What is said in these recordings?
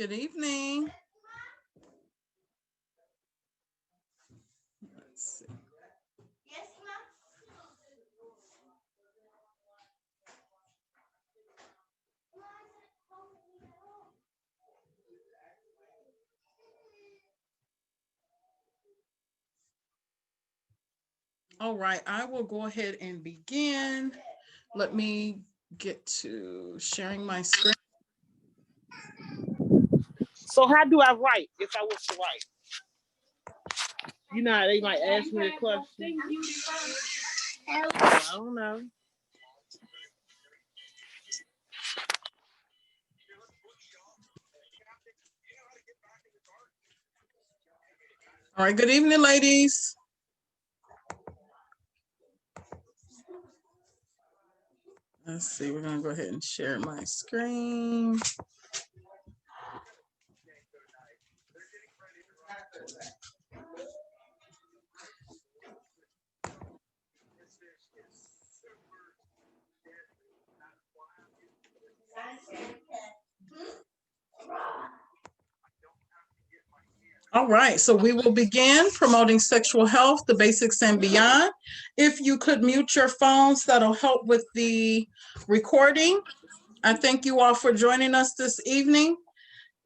Good evening. Let's see. All right, I will go ahead and begin. Let me get to sharing my screen. So how do I write if I was to write? You know, they might ask me a question. I don't know. All right, good evening, ladies. Let's see, we're gonna go ahead and share my screen. All right, so we will begin promoting sexual health, the basics and beyond. If you could mute your phones, that'll help with the recording. I thank you all for joining us this evening.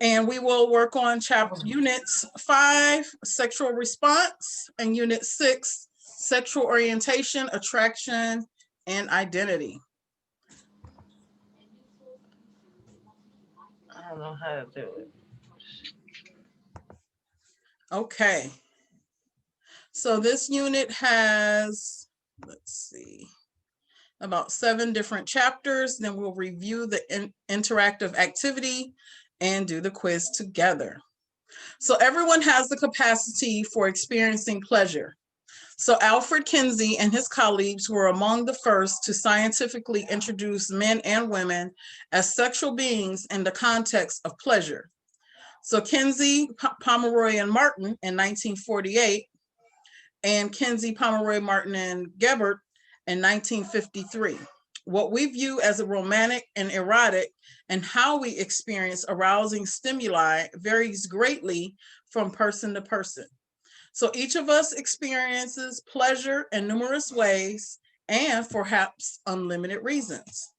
And we will work on units 5, sexual response, and unit 6, sexual orientation, attraction, and identity. I don't know how to do it. Okay. So this unit has, let's see, about 7 different chapters. Then we'll review the interactive activity and do the quiz together. So everyone has the capacity for experiencing pleasure. So Alfred Kinsey and his colleagues were among the first to scientifically introduce men and women as sexual beings in the context of pleasure. So Kinsey, Pomeroy, and Martin in 1948, and Kinsey, Pomeroy, Martin, and Gebert in 1953. What we view as a romantic and erotic and how we experience arousing stimuli varies greatly from person to person. So each of us experiences pleasure in numerous ways and perhaps unlimited reasons.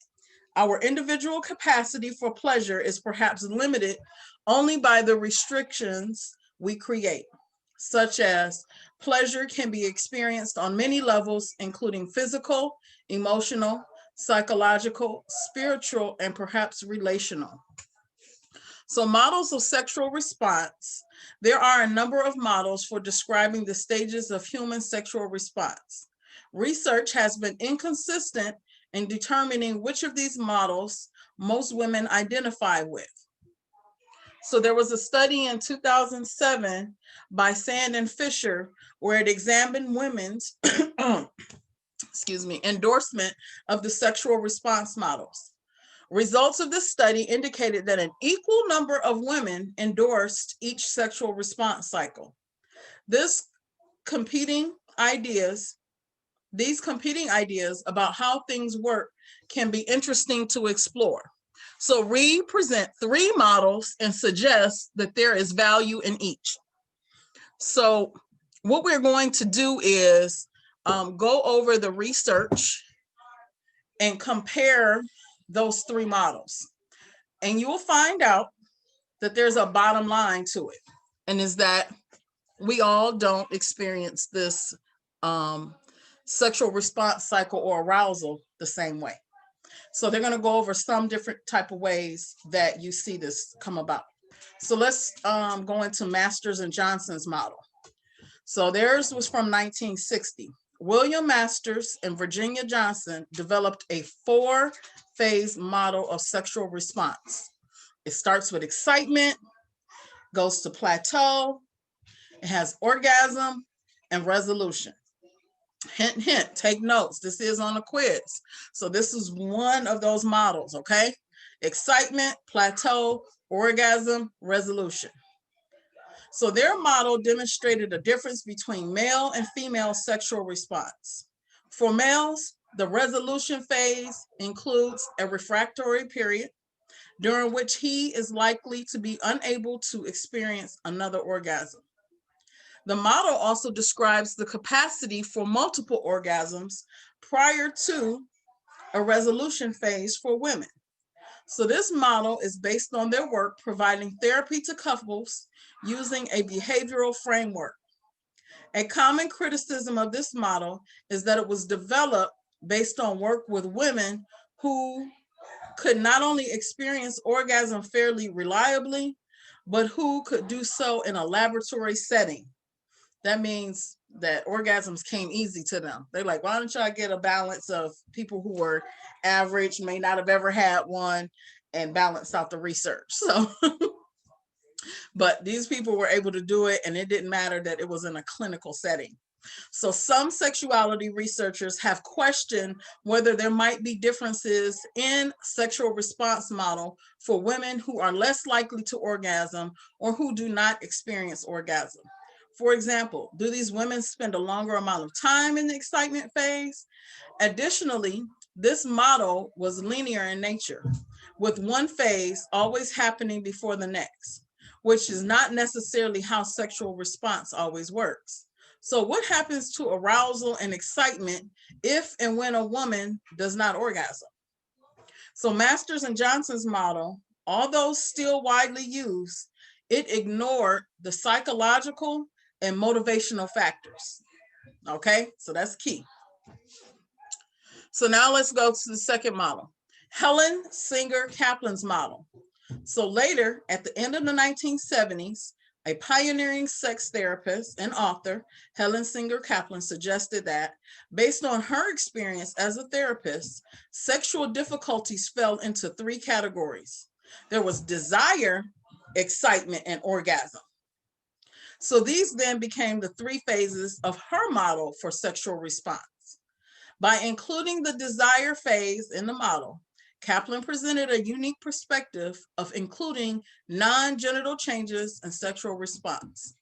Our individual capacity for pleasure is perhaps limited only by the restrictions we create, such as pleasure can be experienced on many levels, including physical, emotional, psychological, spiritual, and perhaps relational. So models of sexual response. There are a number of models for describing the stages of human sexual response. Research has been inconsistent in determining which of these models most women identify with. So there was a study in 2007 by Sand and Fisher where it examined women's endorsement of the sexual response models. Results of this study indicated that an equal number of women endorsed each sexual response cycle. These competing ideas about how things work can be interesting to explore. So we present 3 models and suggest that there is value in each. So what we're going to do is go over the research and compare those 3 models. And you will find out that there's a bottom line to it. And is that we all don't experience this sexual response cycle or arousal the same way. So they're going to go over some different type of ways that you see this come about. So let's go into Masters and Johnson's model. So theirs was from 1960. William Masters and Virginia Johnson developed a 4-phase model of sexual response. It starts with excitement, goes to plateau, it has orgasm and resolution. Hint, hint, take notes. This is on a quiz. So this is one of those models, okay? Excitement, plateau, orgasm, resolution. So their model demonstrated a difference between male and female sexual response. For males, the resolution phase includes a refractory period, during which he is likely to be unable to experience another orgasm. The model also describes the capacity for multiple orgasms prior to a resolution phase for women. So this model is based on their work providing therapy to couples using a behavioral framework. A common criticism of this model is that it was developed based on work with women who could not only experience orgasm fairly reliably, but who could do so in a laboratory setting. That means that orgasms came easy to them. They're like, why don't y'all get a balance of people who were average, may not have ever had one, and balance out the research. So, but these people were able to do it, and it didn't matter that it was in a clinical setting. So some sexuality researchers have questioned whether there might be differences in sexual response model for women who are less likely to orgasm or who do not experience orgasm. For example, do these women spend a longer amount of time in the excitement phase? Additionally, this model was linear in nature, with one phase always happening before the next, which is not necessarily how sexual response always works. So what happens to arousal and excitement if and when a woman does not orgasm? So Masters and Johnson's model, although still widely used, it ignored the psychological and motivational factors. Okay, so that's key. So now let's go to the second model, Helen Singer Kaplan's model. So later, at the end of the 1970s, a pioneering sex therapist and author, Helen Singer Kaplan, suggested that, based on her experience as a therapist, sexual difficulties fell into three categories. There was desire, excitement, and orgasm. So these then became the three phases of her model for sexual response. By including the desire phase in the model, Kaplan presented a unique perspective of including non-genital changes in sexual response.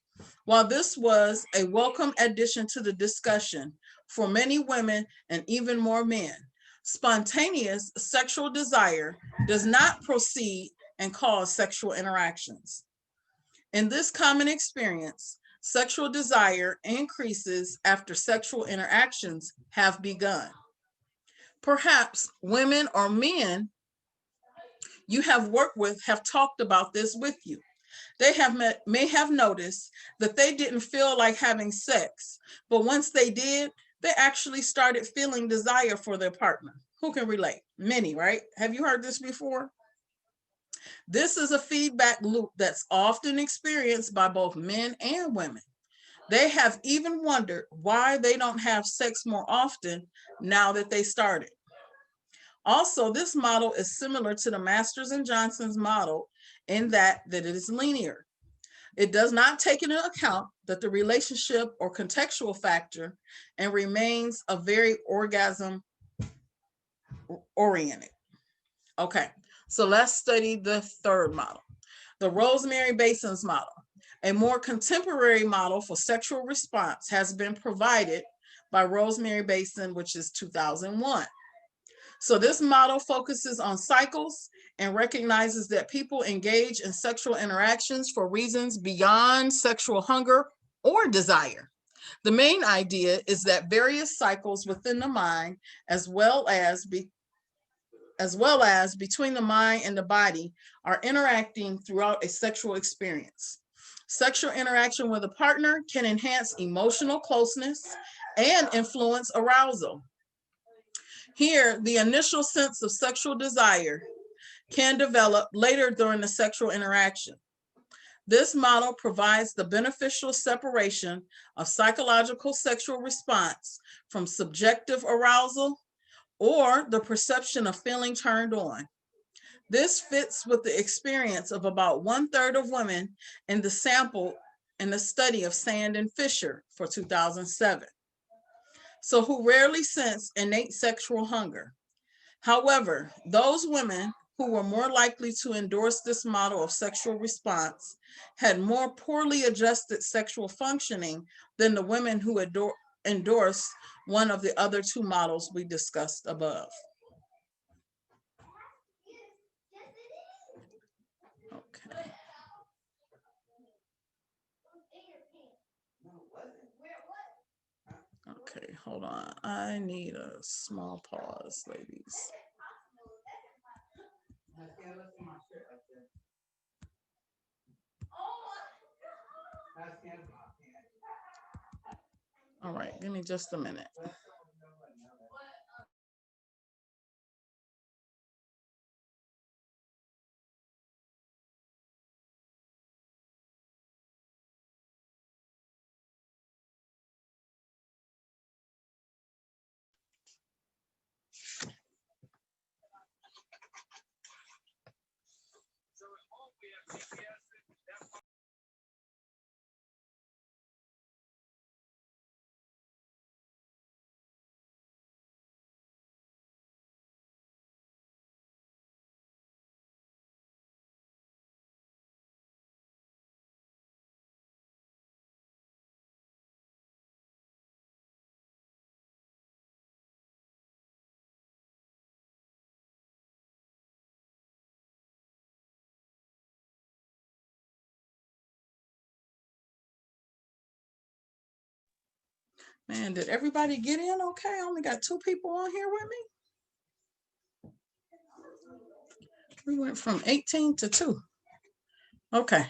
While this was a welcome addition to the discussion for many women and even more men, spontaneous sexual desire does not proceed and cause sexual interactions. In this common experience, sexual desire increases after sexual interactions have begun. Perhaps women or men you have worked with have talked about this with you. They may have noticed that they didn't feel like having sex, but once they did, they actually started feeling desire for their partner. Who can relate? Many, right? Have you heard this before? This is a feedback loop that's often experienced by both men and women. They have even wondered why they don't have sex more often now that they started. Also, this model is similar to the Masters and Johnson's model in that it is linear. It does not take into account that the relationship or contextual factor and remains a very orgasm oriented. Okay, so let's study the third model, the Rosemary Basins model. A more contemporary model for sexual response has been provided by Rosemary Basin, which is 2001. So this model focuses on cycles and recognizes that people engage in sexual interactions for reasons beyond sexual hunger or desire. The main idea is that various cycles within the mind, as well as between the mind and the body, are interacting throughout a sexual experience. Sexual interaction with a partner can enhance emotional closeness and influence arousal. Here, the initial sense of sexual desire can develop later during the sexual interaction. This model provides the beneficial separation of psychological sexual response from subjective arousal or the perception of feeling turned on. This fits with the experience of about 1/3 of women in the sample in the study of Sand and Fisher for 2007. So who rarely sense innate sexual hunger. However, those women who were more likely to endorse this model of sexual response had more poorly adjusted sexual functioning than the women who endorsed one of the other two models we discussed above. Okay, hold on. I need a small pause, ladies. All right, give me just a minute. Man, did everybody get in okay? I only got 2 people on here with me. We went from 18 to 2. Okay.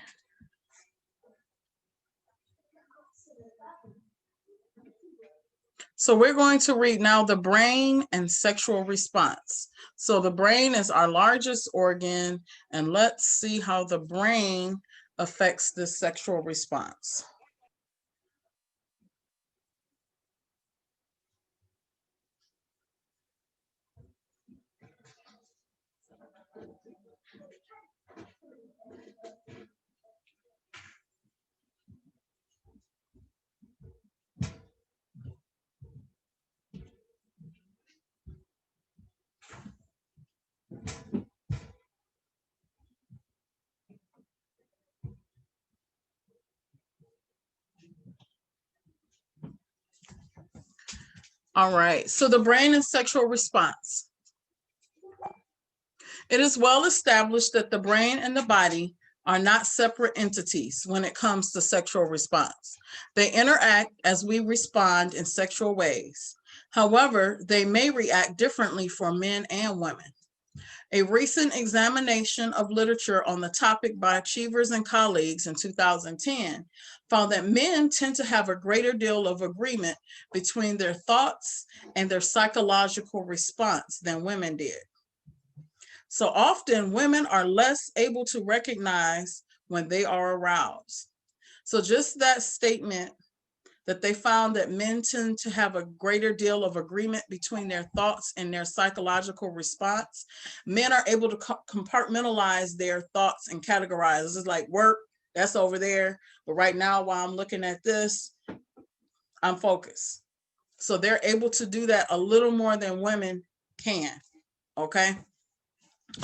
So we're going to read now the brain and sexual response. So the brain is our largest organ, and let's see how the brain affects this sexual response. All right, so the brain and sexual response. It is well established that the brain and the body are not separate entities when it comes to sexual response. They interact as we respond in sexual ways. However, they may react differently for men and women. A recent examination of literature on the topic by Cheevers and colleagues in 2010 found that men tend to have a greater deal of agreement between their thoughts and their psychological response than women did. So often women are less able to recognize when they are aroused. So just that statement that they found that men tend to have a greater deal of agreement between their thoughts and their psychological response. Men are able to compartmentalize their thoughts and categorize. This is like work, that's over there. But right now, while I'm looking at this, I'm focused. So they're able to do that a little more than women can, okay?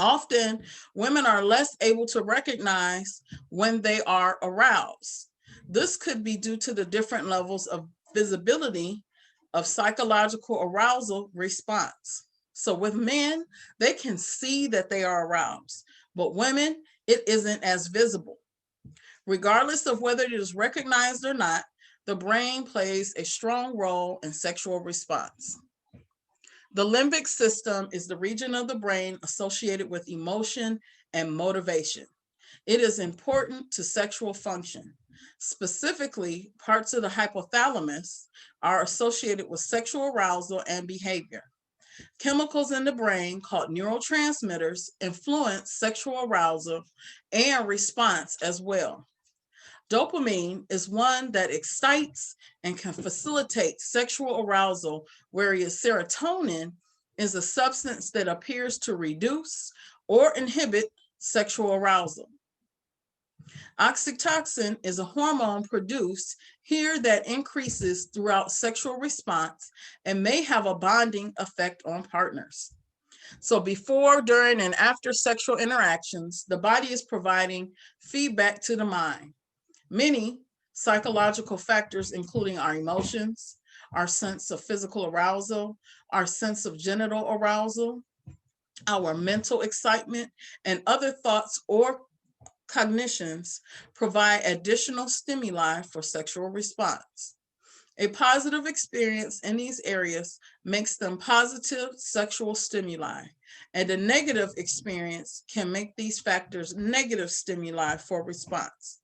Often, women are less able to recognize when they are aroused. This could be due to the different levels of visibility of psychological arousal response. So with men, they can see that they are aroused, but women, it isn't as visible. Regardless of whether it is recognized or not, the brain plays a strong role in sexual response. The limbic system is the region of the brain associated with emotion and motivation. It is important to sexual function. Specifically, parts of the hypothalamus are associated with sexual arousal and behavior. Chemicals in the brain called neurotransmitters influence sexual arousal and response as well. Dopamine is one that excites and can facilitate sexual arousal, whereas serotonin is a substance that appears to reduce or inhibit sexual arousal. Oxytocin is a hormone produced here that increases throughout sexual response and may have a bonding effect on partners. So before, during, and after sexual interactions, the body is providing feedback to the mind. Many psychological factors, including our emotions, our sense of physical arousal, our sense of genital arousal, our mental excitement, and other thoughts or cognitions provide additional stimuli for sexual response. A positive experience in these areas makes them positive sexual stimuli, and a negative experience can make these factors negative stimuli for response.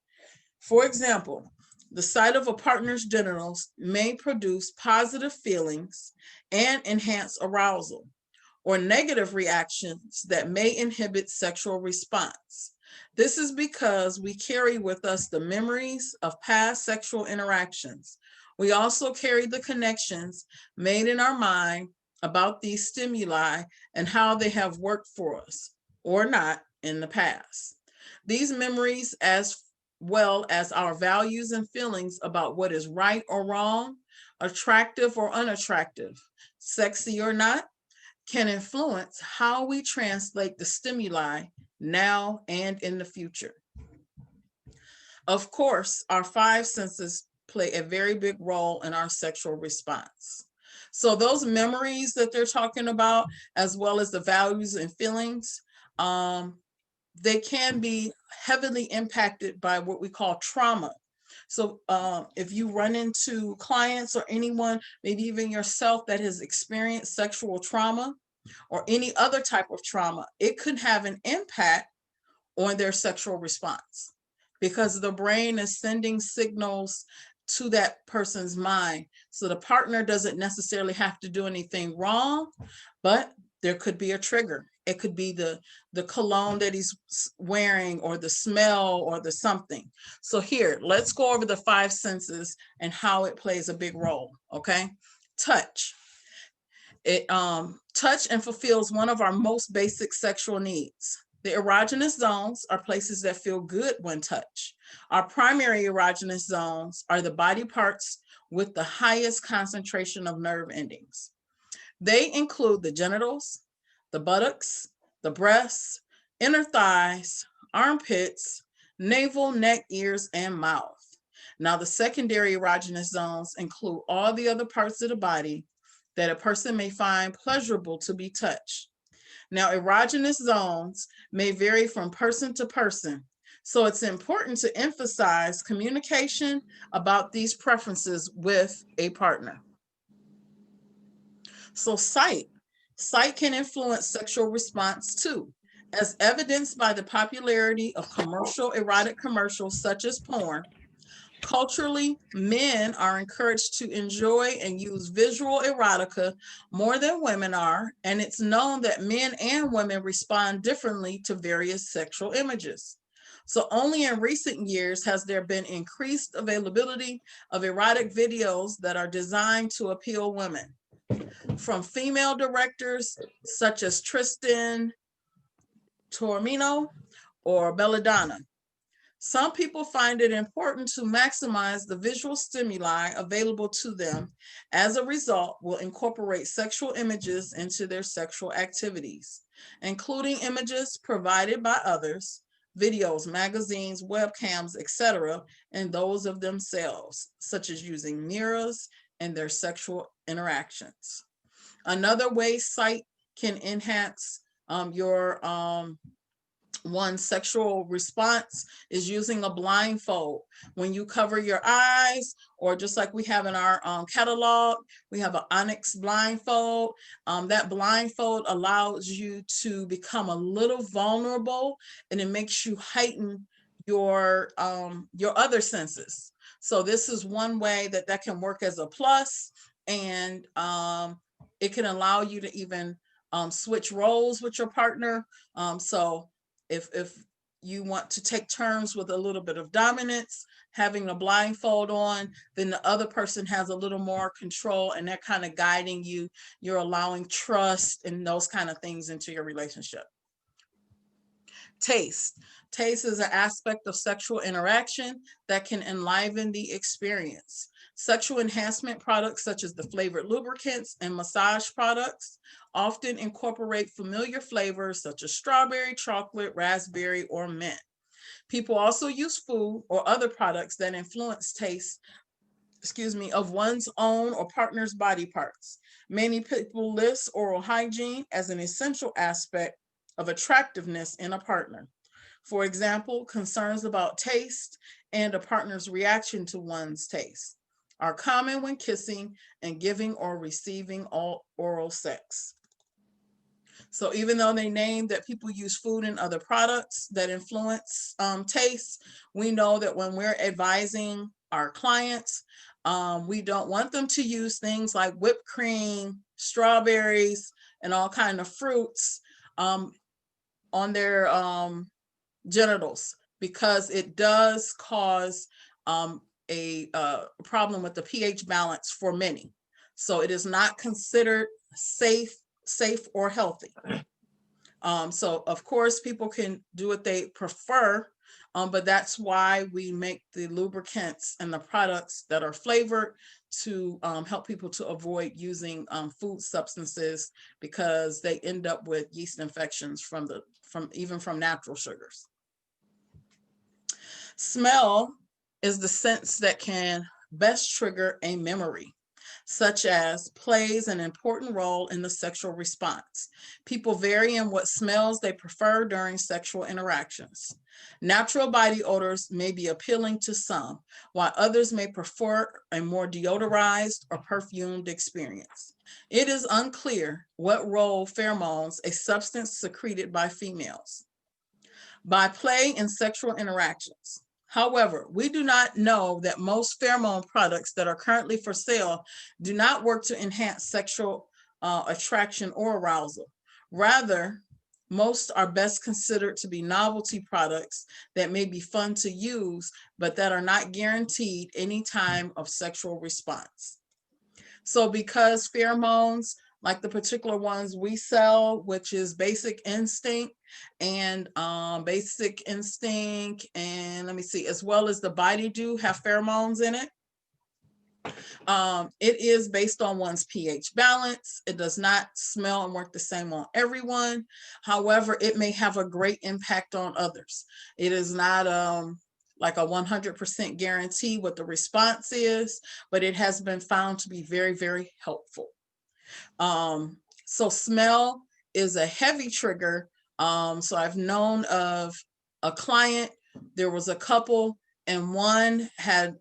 For example, the sight of a partner's genitals may produce positive feelings and enhance arousal, or negative reactions that may inhibit sexual response. This is because we carry with us the memories of past sexual interactions. We also carry the connections made in our mind about these stimuli and how they have worked for us or not in the past. These memories, as well as our values and feelings about what is right or wrong, attractive or unattractive, sexy or not, can influence how we translate the stimuli now and in the future. Of course, our five senses play a very big role in our sexual response. So those memories that they're talking about, as well as the values and feelings, they can be heavily impacted by what we call trauma. So if you run into clients or anyone, maybe even yourself, that has experienced sexual trauma or any other type of trauma, it could have an impact on their sexual response because the brain is sending signals to that person's mind. So the partner doesn't necessarily have to do anything wrong, but there could be a trigger. It could be the cologne that he's wearing, or the smell, or the something. So here, let's go over the five senses and how it plays a big role, okay? Touch. Touch and fulfills one of our most basic sexual needs. The erogenous zones are places that feel good when touched. Our primary erogenous zones are the body parts with the highest concentration of nerve endings. They include the genitals, the buttocks, the breasts, inner thighs, armpits, navel, neck, ears, and mouth. Now, the secondary erogenous zones include all the other parts of the body that a person may find pleasurable to be touched. Now, erogenous zones may vary from person to person, so it's important to emphasize communication about these preferences with a partner. So sight can influence sexual response too, as evidenced by the popularity of commercial erotic commercials such as porn. Culturally, men are encouraged to enjoy and use visual erotica more than women are, and it's known that men and women respond differently to various sexual images. So only in recent years has there been increased availability of erotic videos that are designed to appeal women, from female directors such as Tristan Taormino or Belladonna. Some people find it important to maximize the visual stimuli available to them. As a result, will incorporate sexual images into their sexual activities, including images provided by others, videos, magazines, webcams, etc., and those of themselves, such as using mirrors in their sexual interactions. Another way sight can enhance your one's sexual response is using a blindfold. When you cover your eyes, or just like we have in our catalog, we have an onyx blindfold. That blindfold allows you to become a little vulnerable, and it makes you heighten your other senses. So this is one way that can work as a plus, and it can allow you to even switch roles with your partner. So if you want to take turns with a little bit of dominance, having a blindfold on, then the other person has a little more control, and they're kind of guiding you. You're allowing trust and those kind of things into your relationship. Taste. Taste is an aspect of sexual interaction that can enliven the experience. Sexual enhancement products such as the flavored lubricants and massage products often incorporate familiar flavors such as strawberry, chocolate, raspberry, or mint. People also use food or other products that influence taste, of one's own or partner's body parts. Many people list oral hygiene as an essential aspect of attractiveness in a partner. For example, concerns about taste and a partner's reaction to one's taste. are common when kissing and giving or receiving all oral sex. So even though they name that people use food and other products that influence taste, we know that when we're advising our clients, we don't want them to use things like whipped cream, strawberries, and all kind of fruits on their genitals, because it does cause a problem with the pH balance for many. So it is not considered safe or healthy. So of course people can do what they prefer, but that's why we make the lubricants and the products that are flavored to help people to avoid using food substances, because they end up with yeast infections from natural sugars. Smell is the sense that can best trigger a memory, such as plays an important role in the sexual response. People vary in what smells they prefer during sexual interactions. Natural body odors may be appealing to some, while others may prefer a more deodorized or perfumed experience. It is unclear what role pheromones, a substance secreted by females, by play in sexual interactions. However, we do not know that most pheromone products that are currently for sale do not work to enhance sexual attraction or arousal. Rather, most are best considered to be novelty products that may be fun to use, but that are not guaranteed any time of sexual response. So because pheromones, like the particular ones we sell, which is Basic Instinct and Basic Instinct, and let me see, as well as the Body Dew, have pheromones in it. It is based on one's pH balance. It does not smell and work the same on everyone. However, it may have a great impact on others. It is not like a 100% guarantee what the response is, but it has been found to be very, very helpful. So smell is a heavy trigger. So I've known of a client, there was a couple, and one had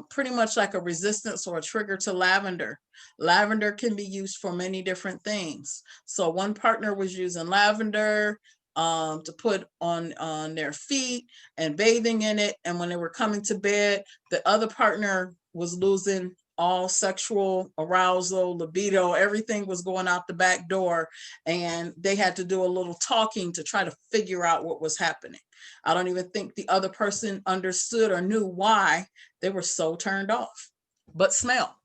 pretty much like a resistance or a trigger to lavender. Lavender can be used for many different things. So one partner was using lavender to put on their feet and bathing in it. And when they were coming to bed, the other partner was losing all sexual arousal, libido, everything was going out the back door, and they had to do a little talking to try to figure out what was happening. I don't even think the other person understood or knew why they were so turned off. But smell,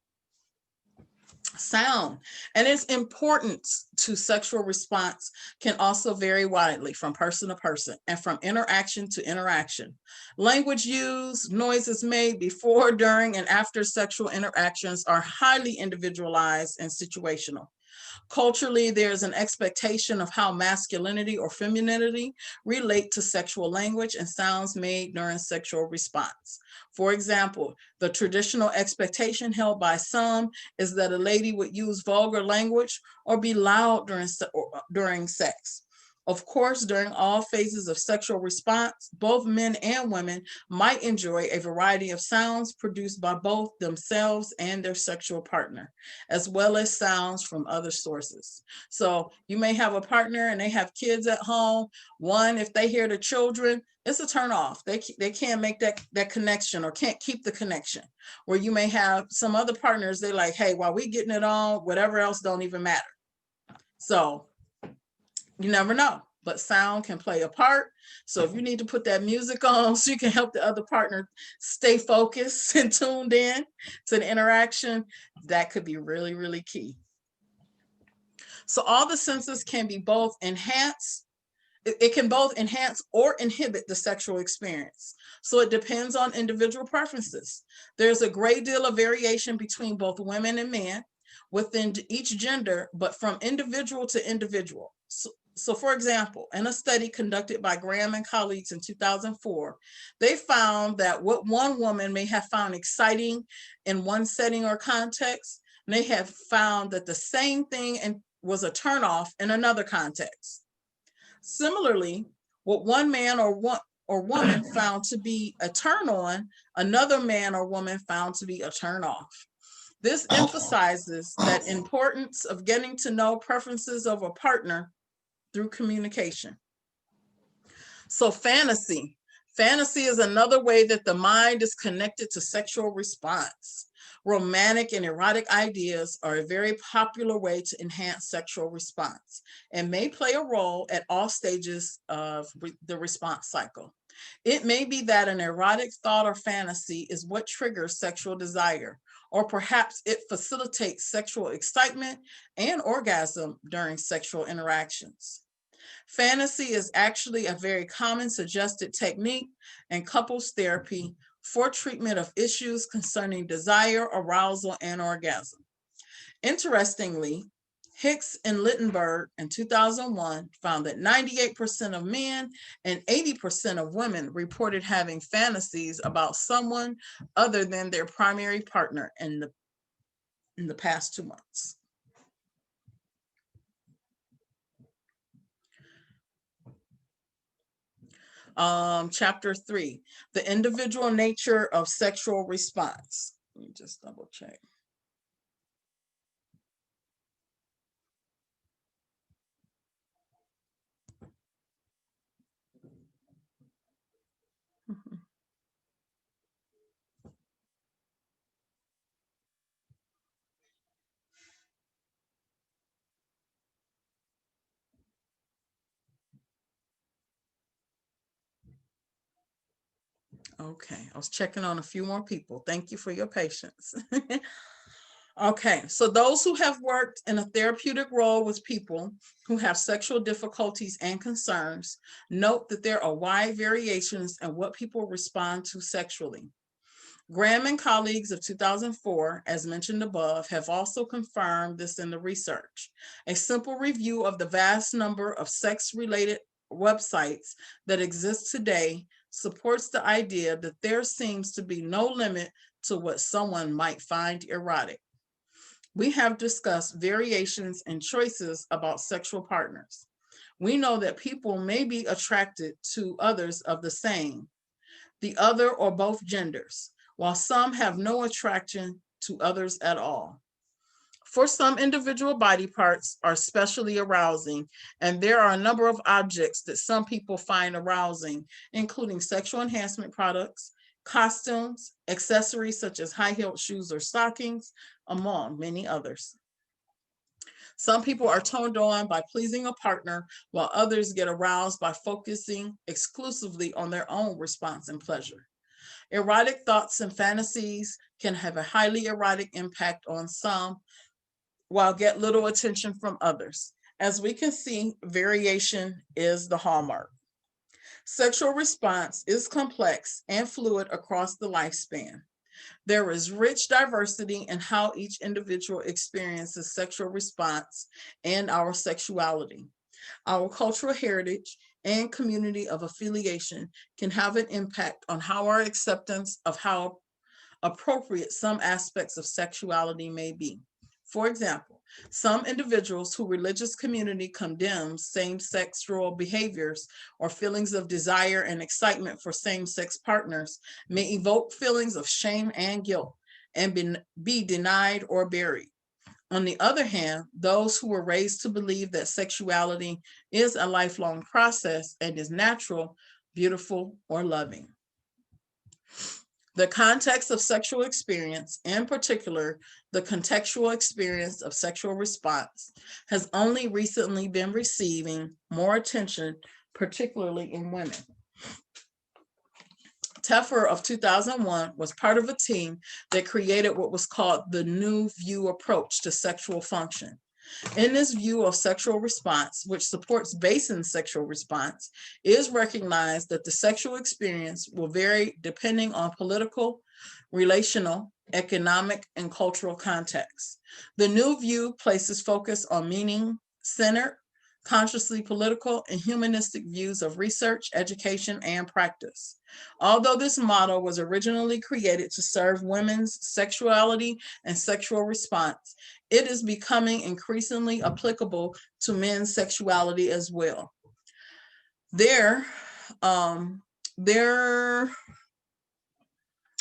sound, and its importance to sexual response can also vary widely from person to person and from interaction to interaction. Language used, noises made before, during, and after sexual interactions are highly individualized and situational. Culturally, there's an expectation of how masculinity or femininity relate to sexual language and sounds made during sexual response. For example, the traditional expectation held by some is that a lady would use vulgar language or be loud during sex. Of course, during all phases of sexual response, both men and women might enjoy a variety of sounds produced by both themselves and their sexual partner, as well as sounds from other sources. So you may have a partner and they have kids at home. One, if they hear the children, it's a turn off. They can't make that connection or can't keep the connection. Where you may have some other partners, they're like, hey, while we getting it on, whatever else don't even matter. So you never know, but sound can play a part. So if you need to put that music on so you can help the other partner stay focused and tuned in to the interaction, that could be really, really key. So all the senses can be both enhanced. It can both enhance or inhibit the sexual experience. So it depends on individual preferences. There's a great deal of variation between both women and men within each gender, but from individual to individual. So for example, in a study conducted by Graham and colleagues in 2004, they found that what one woman may have found exciting in one setting or context, they have found that the same thing was a turnoff in another context. Similarly, what one man or or woman found to be a turn on, another man or woman found to be a turn off. This emphasizes that importance of getting to know preferences of a partner through communication. So fantasy. Fantasy is another way that the mind is connected to sexual response. Romantic and erotic ideas are a very popular way to enhance sexual response and may play a role at all stages of the response cycle. It may be that an erotic thought or fantasy is what triggers sexual desire, or perhaps it facilitates sexual excitement and orgasm during sexual interactions. Fantasy is actually a very common suggested technique in couples therapy for treatment of issues concerning desire, arousal, and orgasm. Interestingly, Hicks and Littenberg in 2001 found that 98% of men and 80% of women reported having fantasies about someone other than their primary partner in the past 2 months. Chapter 3, the individual nature of sexual response. Let me just double check. Okay, I was checking on a few more people. Thank you for your patience. Okay, so those who have worked in a therapeutic role with people who have sexual difficulties and concerns, note that there are wide variations in what people respond to sexually. Graham and colleagues of 2004, as mentioned above, have also confirmed this in the research. A simple review of the vast number of sex-related websites that exist today supports the idea that there seems to be no limit to what someone might find erotic. We have discussed variations and choices about sexual partners. We know that people may be attracted to others of the same, the other, or both genders, while some have no attraction to others at all. For some, individual body parts are especially arousing, and there are a number of objects that some people find arousing, including sexual enhancement products, costumes, accessories such as high-heeled shoes or stockings, among many others. Some people are turned on by pleasing a partner, while others get aroused by focusing exclusively on their own response and pleasure. Erotic thoughts and fantasies can have a highly erotic impact on some, while get little attention from others. As we can see, variation is the hallmark. Sexual response is complex and fluid across the lifespan. There is rich diversity in how each individual experiences sexual response and our sexuality. Our cultural heritage and community of affiliation can have an impact on how our acceptance of how appropriate some aspects of sexuality may be. For example, some individuals whose religious community condemns same-sex behaviors or feelings of desire and excitement for same-sex partners may evoke feelings of shame and guilt and be denied or buried. On the other hand, those who were raised to believe that sexuality is a lifelong process and is natural, beautiful, or loving. The context of sexual experience, in particular, the contextual experience of sexual response, has only recently been receiving more attention, particularly in women. Teffer of 2001 was part of a team that created what was called the New View approach to sexual function. In this view of sexual response, which supports Basin's sexual response, it is recognized that the sexual experience will vary depending on political, relational, economic, and cultural context. The new view places focus on meaning-centered, consciously political, and humanistic views of research, education, and practice. Although this model was originally created to serve women's sexuality and sexual response, it is becoming increasingly applicable to men's sexuality as well. there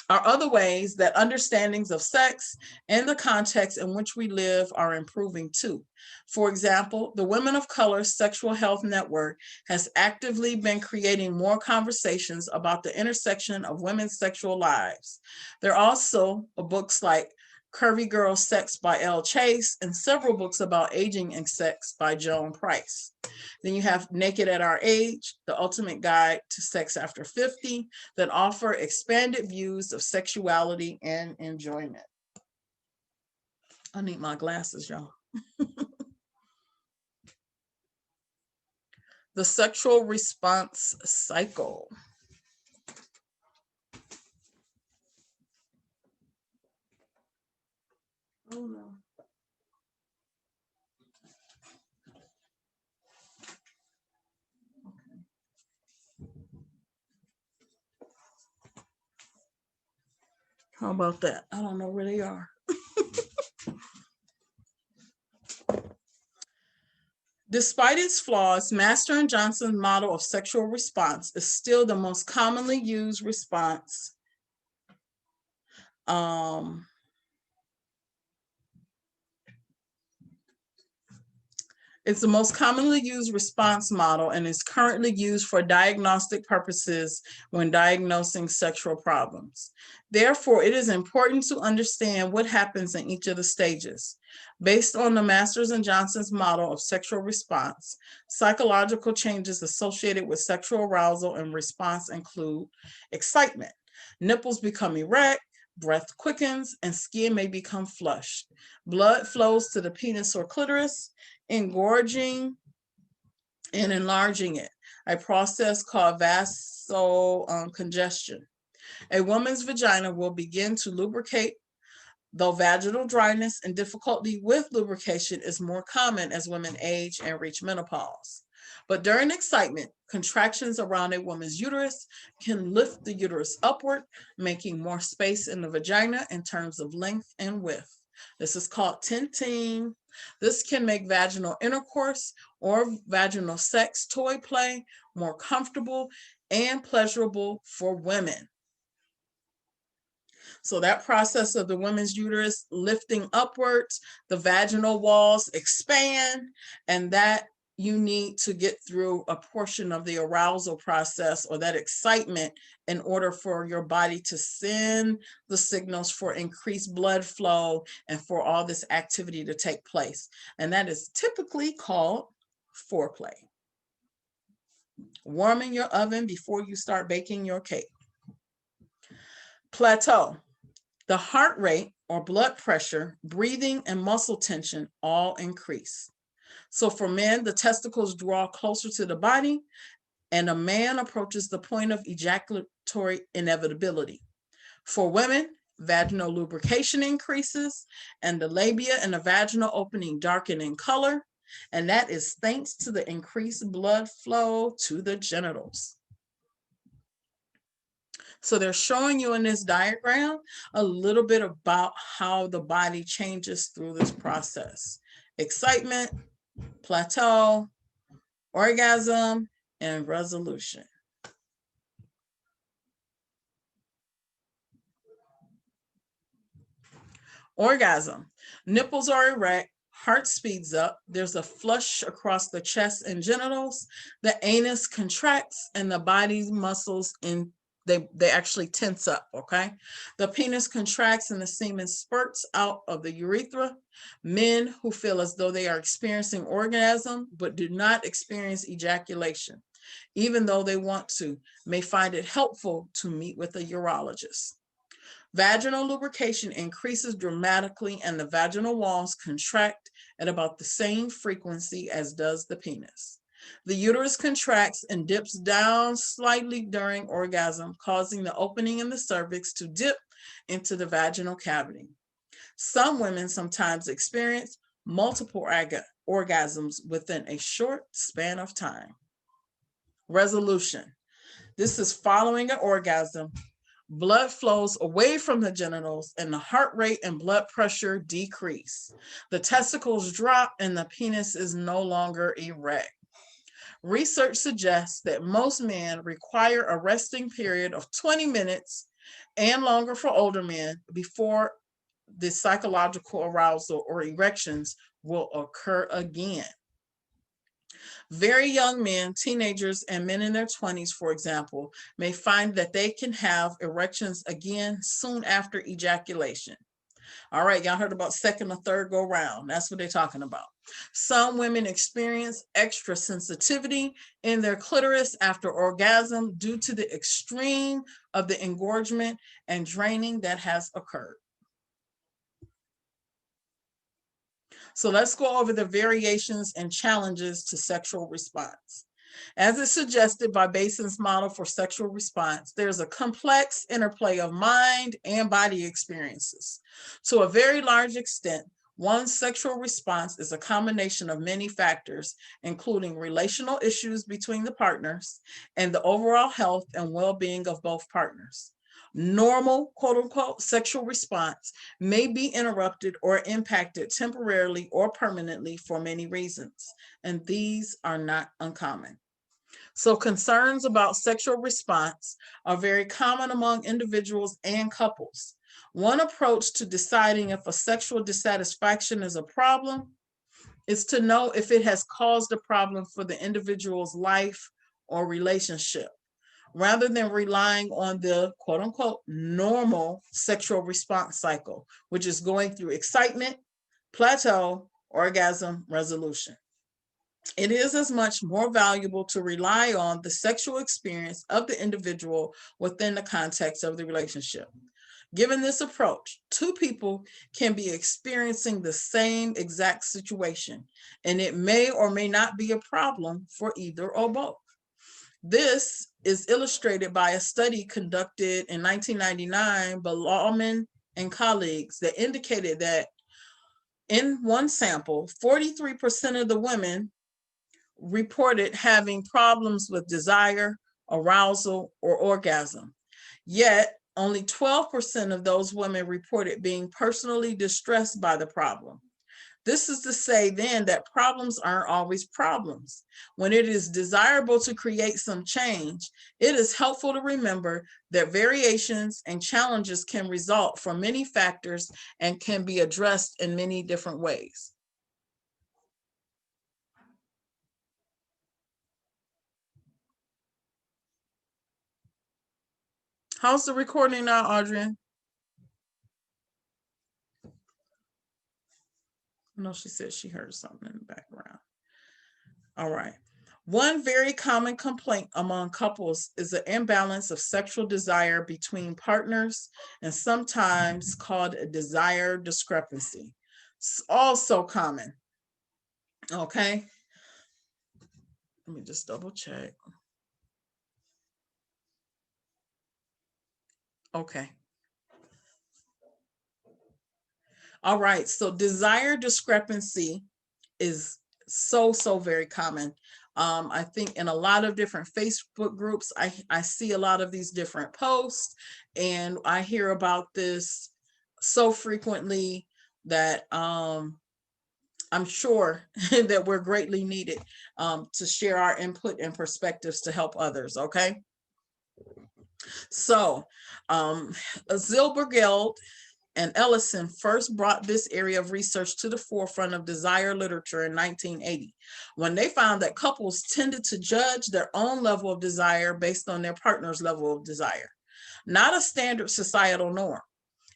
are other ways that understandings of sex and the context in which we live are improving too. For example, the Women of Color Sexual Health Network has actively been creating more conversations about the intersection of women's sexual lives. There are also books like Curvy Girl Sex by Elle Chase and several books about aging and sex by Joan Price. Then you have Naked at Our Age, The Ultimate Guide to Sex After 50, that offer expanded views of sexuality and enjoyment. I need my glasses, y'all. The sexual response cycle. Oh no. How about that? I don't know where they are. Despite its flaws, Master and Johnson's model of sexual response is still the most commonly used response. It's the most commonly used response model and is currently used for diagnostic purposes when diagnosing sexual problems. Therefore, it is important to understand what happens in each of the stages. Based on the Masters and Johnson's model of sexual response, psychological changes associated with sexual arousal and response include excitement. Nipples become erect, breath quickens, and skin may become flushed. Blood flows to the penis or clitoris, engorging and enlarging it, a process called vasocongestion. A woman's vagina will begin to lubricate, though vaginal dryness and difficulty with lubrication is more common as women age and reach menopause. But during excitement, contractions around a woman's uterus can lift the uterus upward, making more space in the vagina in terms of length and width. This is called tenting. This can make vaginal intercourse or vaginal sex toy play more comfortable and pleasurable for women. So that process of the woman's uterus lifting upwards, the vaginal walls expand, and that you need to get through a portion of the arousal process or that excitement in order for your body to send the signals for increased blood flow and for all this activity to take place. And that is typically called foreplay. Warming your oven before you start baking your cake. Plateau. The heart rate or blood pressure, breathing, and muscle tension all increase. So for men, the testicles draw closer to the body, and a man approaches the point of ejaculatory inevitability. For women, vaginal lubrication increases, and the labia and the vaginal opening darken in color, and that is thanks to the increased blood flow to the genitals. So they're showing you in this diagram a little bit about how the body changes through this process. Excitement, plateau, orgasm, and resolution. Orgasm. Nipples are erect, heart speeds up, there's a flush across the chest and genitals, the anus contracts, and the body's muscles they actually tense up, okay? The penis contracts and the semen spurts out of the urethra. Men who feel as though they are experiencing orgasm but do not experience ejaculation, even though they want to, may find it helpful to meet with a urologist. Vaginal lubrication increases dramatically and the vaginal walls contract at about the same frequency as does the penis. The uterus contracts and dips down slightly during orgasm, causing the opening in the cervix to dip into the vaginal cavity. Some women sometimes experience multiple orgasms within a short span of time. Resolution. This is following an orgasm. Blood flows away from the genitals and the heart rate and blood pressure decrease. The testicles drop and the penis is no longer erect. Research suggests that most men require a resting period of 20 minutes and longer for older men before the psychological arousal or erections will occur again. Very young men, teenagers, and men in their 20s, for example, may find that they can have erections again soon after ejaculation. All right, y'all heard about second or third go round. That's what they're talking about. Some women experience extra sensitivity in their clitoris after orgasm due to the extreme of the engorgement and draining that has occurred. So let's go over the variations and challenges to sexual response. As is suggested by Basin's model for sexual response, there's a complex interplay of mind and body experiences. To a very large extent, one's sexual response is a combination of many factors, including relational issues between the partners and the overall health and well-being of both partners. Normal, quote unquote, sexual response may be interrupted or impacted temporarily or permanently for many reasons, and these are not uncommon. So concerns about sexual response are very common among individuals and couples. One approach to deciding if a sexual dissatisfaction is a problem is to know if it has caused a problem for the individual's life or relationship, rather than relying on the quote unquote normal sexual response cycle, which is going through excitement, plateau, orgasm, resolution. It is as much more valuable to rely on the sexual experience of the individual within the context of the relationship. Given this approach, two people can be experiencing the same exact situation, and it may or may not be a problem for either or both. This is illustrated by a study conducted in 1999 by Lawman and colleagues that indicated that in one sample, 43% of the women reported having problems with desire, arousal, or orgasm. Yet, only 12% of those women reported being personally distressed by the problem. This is to say then that problems aren't always problems. When it is desirable to create some change, it is helpful to remember that variations and challenges can result from many factors and can be addressed in many different ways. How's the recording now, Adrian? No, she said she heard something in the background. All right. One very common complaint among couples is the imbalance of sexual desire between partners, and sometimes called a desire discrepancy. It's also common. Okay. Let me just double check. Okay. All right. So desire discrepancy is so very common. I think in a lot of different Facebook groups, I see a lot of these different posts, and I hear about this so frequently that I'm sure that we're greatly needed to share our input and perspectives to help others, okay? So Zilbergeld and Ellison first brought this area of research to the forefront of desire literature in 1980, when they found that couples tended to judge their own level of desire based on their partner's level of desire, not a standard societal norm.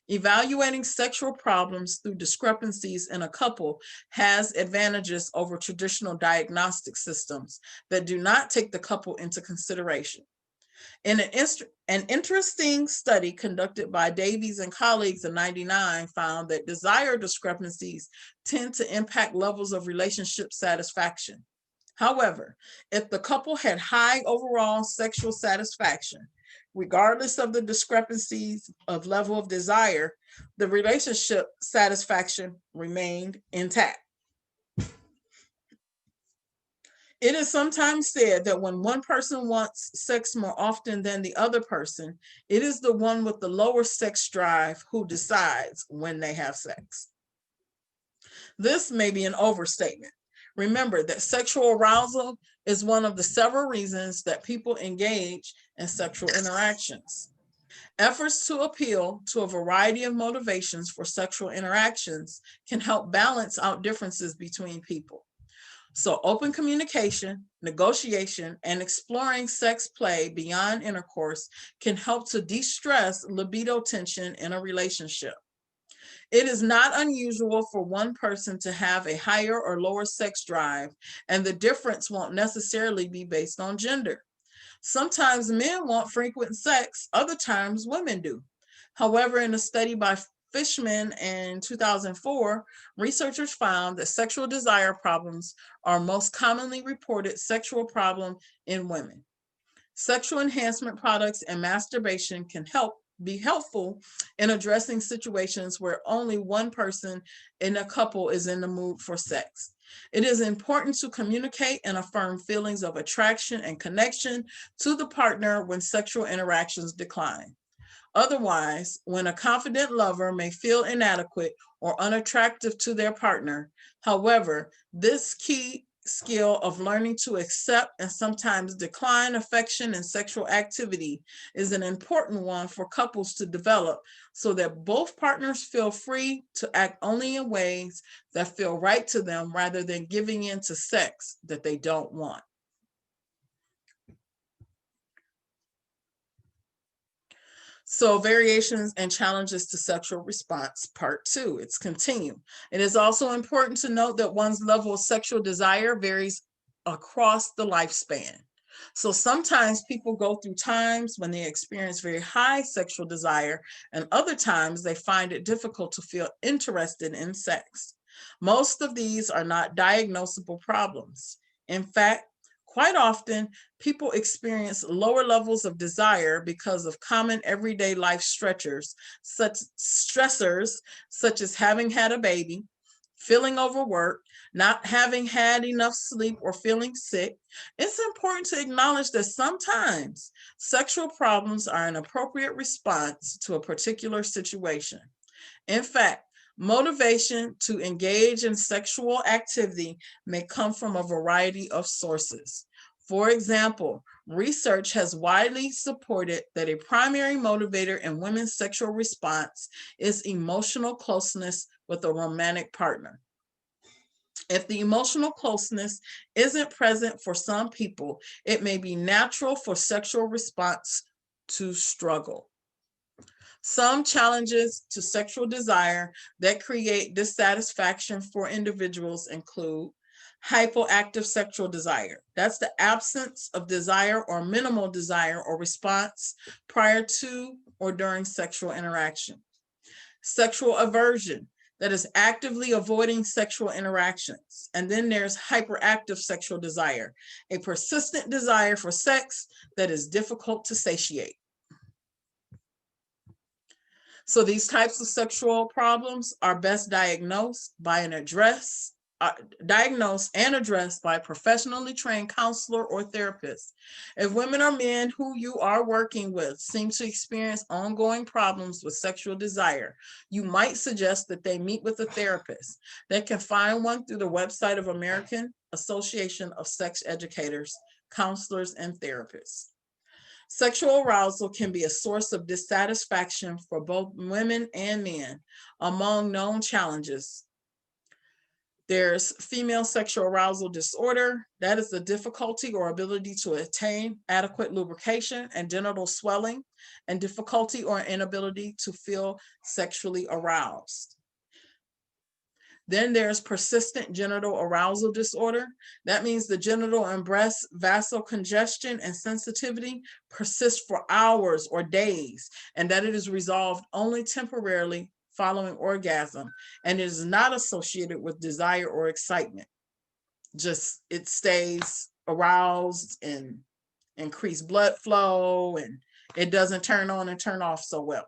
Evaluating sexual problems through discrepancies in a couple has advantages over traditional diagnostic systems that do not take the couple into consideration. In an interesting study conducted by Davies and colleagues in '99 found that desire discrepancies tend to impact levels of relationship satisfaction. However, if the couple had high overall sexual satisfaction, regardless of the discrepancies of level of desire, the relationship satisfaction remained intact. It is sometimes said that when one person wants sex more often than the other person, it is the one with the lower sex drive who decides when they have sex. This may be an overstatement. Remember that sexual arousal is one of the several reasons that people engage in sexual interactions. Efforts to appeal to a variety of motivations for sexual interactions can help balance out differences between people. So open communication, negotiation, and exploring sex play beyond intercourse can help to de-stress libido tension in a relationship. It is not unusual for one person to have a higher or lower sex drive, and the difference won't necessarily be based on gender. Sometimes men want frequent sex, other times women do. However, in a study by Fishman in 2004, researchers found that sexual desire problems are most commonly reported sexual problem in women. Sexual enhancement products and masturbation can be helpful in addressing situations where only one person in a couple is in the mood for sex. It is important to communicate and affirm feelings of attraction and connection to the partner when sexual interactions decline. Otherwise, when a confident lover may feel inadequate or unattractive to their partner, however, this key skill of learning to accept and sometimes decline affection and sexual activity is an important one for couples to develop so that both partners feel free to act only in ways that feel right to them rather than giving in to sex that they don't want. So variations and challenges to sexual response, part 2, it's continue. It is also important to note that one's level of sexual desire varies across the lifespan. So sometimes people go through times when they experience very high sexual desire, and other times they find it difficult to feel interested in sex. Most of these are not diagnosable problems. In fact, quite often, people experience lower levels of desire because of common everyday life stressors such as having had a baby, feeling overworked, not having had enough sleep, or feeling sick. It's important to acknowledge that sometimes sexual problems are an appropriate response to a particular situation. In fact, motivation to engage in sexual activity may come from a variety of sources. For example, research has widely supported that a primary motivator in women's sexual response is emotional closeness with a romantic partner. If the emotional closeness isn't present for some people, it may be natural for sexual response to struggle. Some challenges to sexual desire that create dissatisfaction for individuals include hypoactive sexual desire. That's the absence of desire or minimal desire or response prior to or during sexual interaction. Sexual aversion, that is actively avoiding sexual interactions. And then there's hyperactive sexual desire, a persistent desire for sex that is difficult to satiate. So these types of sexual problems are best diagnosed and addressed by a professionally trained counselor or therapist. If women or men who you are working with seem to experience ongoing problems with sexual desire, you might suggest that they meet with a therapist. They can find one through the website of American Association of Sex Educators, Counselors, and Therapists. Sexual arousal can be a source of dissatisfaction for both women and men. Among known challenges, there's female sexual arousal disorder. That is the difficulty or ability to attain adequate lubrication and genital swelling, and difficulty or inability to feel sexually aroused. Then there's persistent genital arousal disorder. That means the genital and breast vasocongestion and sensitivity persist for hours or days, and that it is resolved only temporarily following orgasm, and it is not associated with desire or excitement. Just it stays aroused and increased blood flow, and it doesn't turn on and turn off so well.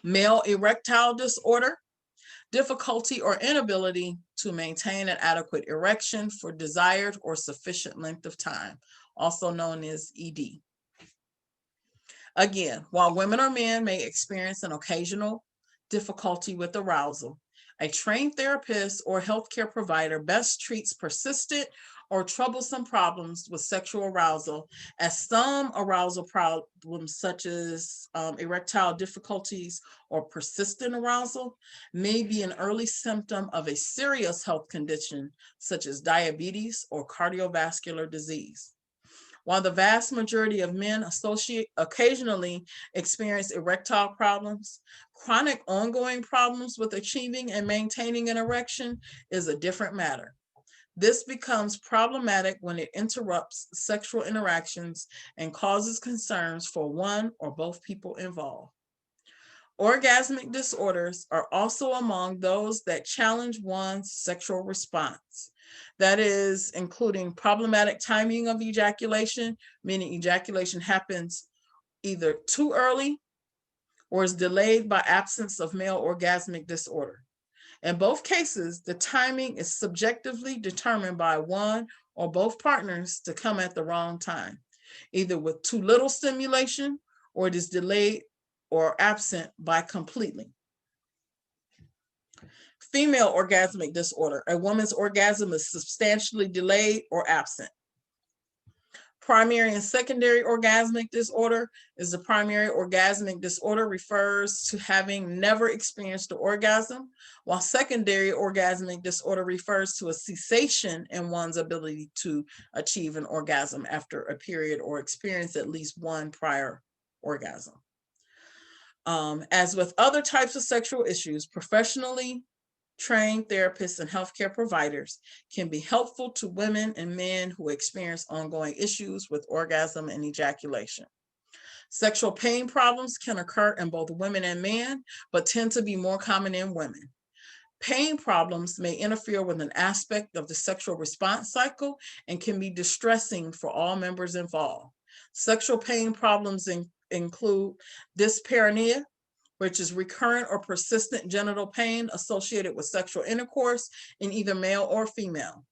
Male erectile disorder, difficulty or inability to maintain an adequate erection for desired or sufficient length of time, also known as ED. Again, while women or men may experience an occasional difficulty with arousal, A trained therapist or healthcare provider best treats persistent or troublesome problems with sexual arousal, as some arousal problems, such as erectile difficulties or persistent arousal, may be an early symptom of a serious health condition, such as diabetes or cardiovascular disease. While the vast majority of men occasionally experience erectile problems, chronic ongoing problems with achieving and maintaining an erection is a different matter. This becomes problematic when it interrupts sexual interactions and causes concerns for one or both people involved. Orgasmic disorders are also among those that challenge one's sexual response. That is, including problematic timing of ejaculation, meaning ejaculation happens either too early or is delayed by absence of male orgasmic disorder. In both cases, the timing is subjectively determined by one or both partners to come at the wrong time, either with too little stimulation or it is delayed or absent by completely. Female orgasmic disorder. A woman's orgasm is substantially delayed or absent. Primary and secondary orgasmic disorder is the primary orgasmic disorder refers to having never experienced an orgasm, while secondary orgasmic disorder refers to a cessation in one's ability to achieve an orgasm after a period or experience at least one prior orgasm. As with other types of sexual issues, professionally trained therapists and healthcare providers can be helpful to women and men who experience ongoing issues with orgasm and ejaculation. Sexual pain problems can occur in both women and men, but tend to be more common in women. Pain problems may interfere with an aspect of the sexual response cycle and can be distressing for all members involved. Sexual pain problems include dyspareunia, which is recurrent or persistent genital pain associated with sexual intercourse in either male or female.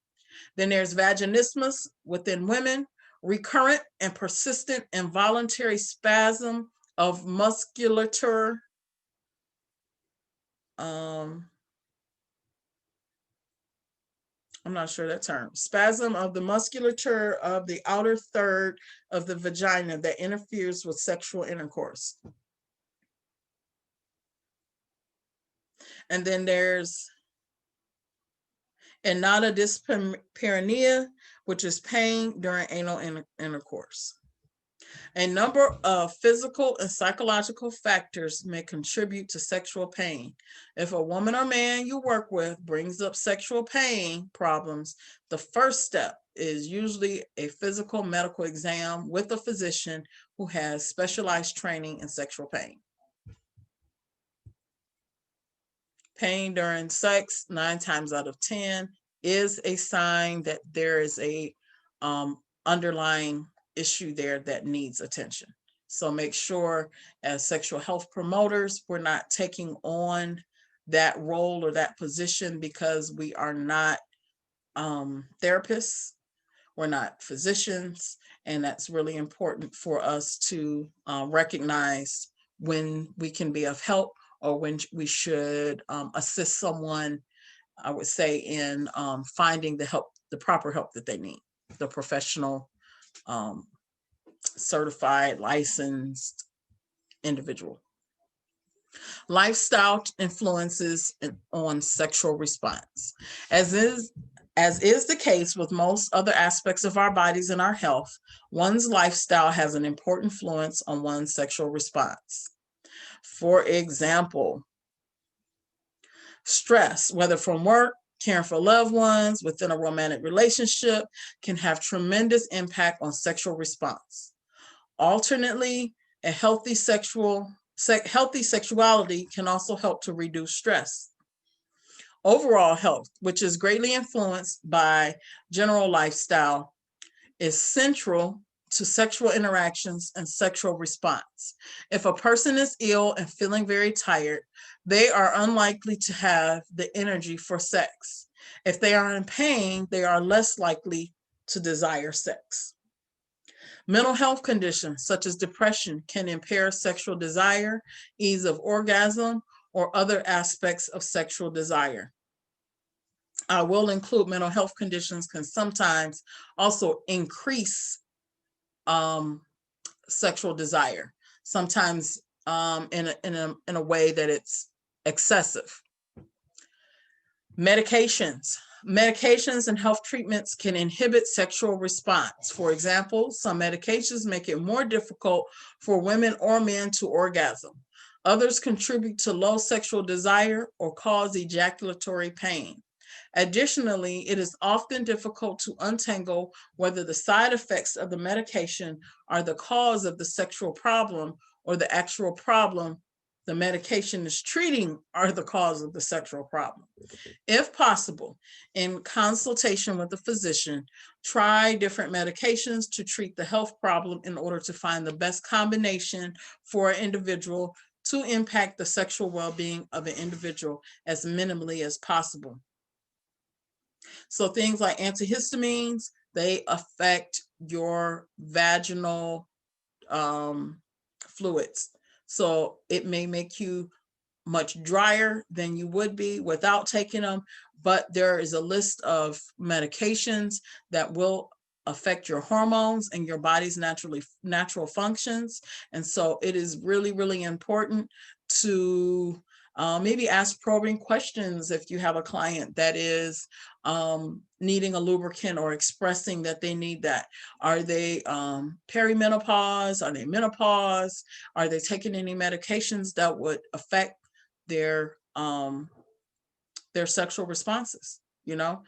Then there's vaginismus within women, recurrent and persistent involuntary spasm of musculature. I'm not sure that term. Spasm of the musculature of the outer third of the vagina that interferes with sexual intercourse. And then there's annata dyspareunia, which is pain during anal intercourse. A number of physical and psychological factors may contribute to sexual pain. If a woman or man you work with brings up sexual pain problems, the first step is usually a physical medical exam with a physician who has specialized training in sexual pain. Pain during sex, 9 times out of 10, is a sign that there is a underlying issue there that needs attention. So make sure as sexual health promoters, we're not taking on that role or that position because we are not therapists, we're not physicians, and that's really important for us to recognize when we can be of help or when we should assist someone, I would say, in finding the help, the proper help that they need, the professional, certified, licensed individual. Lifestyle influences on sexual response. As is the case with most other aspects of our bodies and our health, one's lifestyle has an important influence on one's sexual response. For example, stress, whether from work, caring for loved ones, within a romantic relationship, can have tremendous impact on sexual response. Alternately, a healthy sexuality can also help to reduce stress. Overall health, which is greatly influenced by general lifestyle, is central to sexual interactions and sexual response. If a person is ill and feeling very tired, they are unlikely to have the energy for sex. If they are in pain, they are less likely to desire sex. Mental health conditions such as depression can impair sexual desire, ease of orgasm, or other aspects of sexual desire. I will include mental health conditions can sometimes also increase sexual desire, sometimes in a way that it's excessive. Medications and health treatments can inhibit sexual response. For example, some medications make it more difficult for women or men to orgasm. Others contribute to low sexual desire or cause ejaculatory pain. Additionally, it is often difficult to untangle whether the side effects of the medication are the cause of the sexual problem or the actual problem the medication is treating are the cause of the sexual problem. If possible, in consultation with a physician, try different medications to treat the health problem in order to find the best combination for an individual to impact the sexual well-being of an individual as minimally as possible. So things like antihistamines, they affect your vaginal fluids. So it may make you much drier than you would be without taking them, but there is a list of medications that will affect your hormones and your body's natural functions. And so it is really, really important to maybe ask probing questions if you have a client that is needing a lubricant or expressing that they need that. Are they perimenopause? Are they menopause? Are they taking any medications that would affect their sexual responses? You know,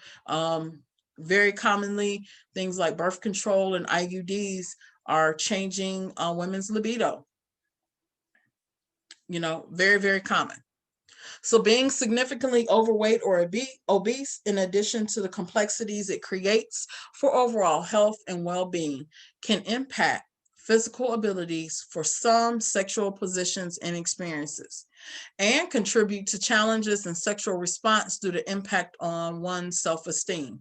very commonly things like birth control and IUDs are changing women's libido. You know, very, very common. So being significantly overweight or obese, in addition to the complexities it creates for overall health and well-being, can impact physical abilities for some sexual positions and experiences, and contribute to challenges in sexual response due to impact on one's self-esteem,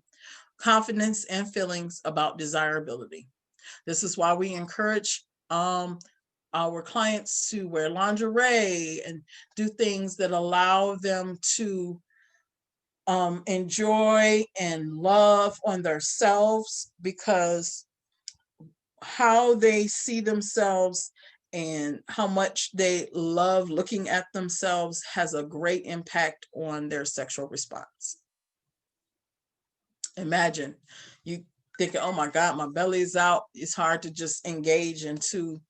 confidence, and feelings about desirability. This is why we encourage our clients to wear lingerie and do things that allow them to enjoy and love on themselves, because how they see themselves and how much they love looking at themselves has a great impact on their sexual response. Imagine you thinking, oh my God, my belly is out. It's hard to just engage into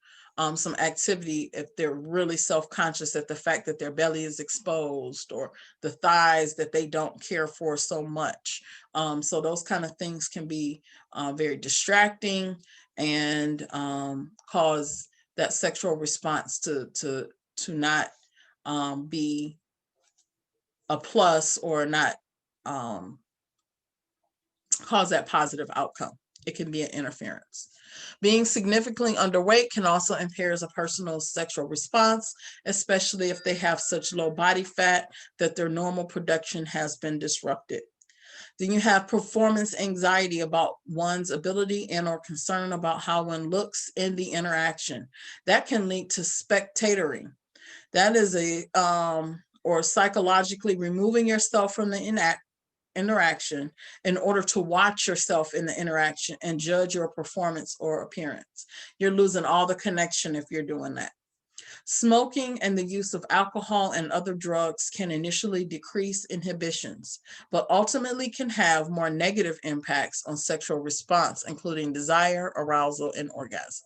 some activity if they're really self-conscious at the fact that their belly is exposed, or the thighs that they don't care for so much. So those kind of things can be very distracting and cause that sexual response to not be a plus, or not cause that positive outcome. It can be an interference. Being significantly underweight can also impair a person's sexual response, especially if they have such low body fat that their normal production has been disrupted. Then you have performance anxiety about one's ability and or concern about how one looks in the interaction. That can lead to spectatoring. That is or psychologically removing yourself from the interaction in order to watch yourself in the interaction and judge your performance or appearance. You're losing all the connection if you're doing that. Smoking and the use of alcohol and other drugs can initially decrease inhibitions, but ultimately can have more negative impacts on sexual response, including desire, arousal, and orgasm.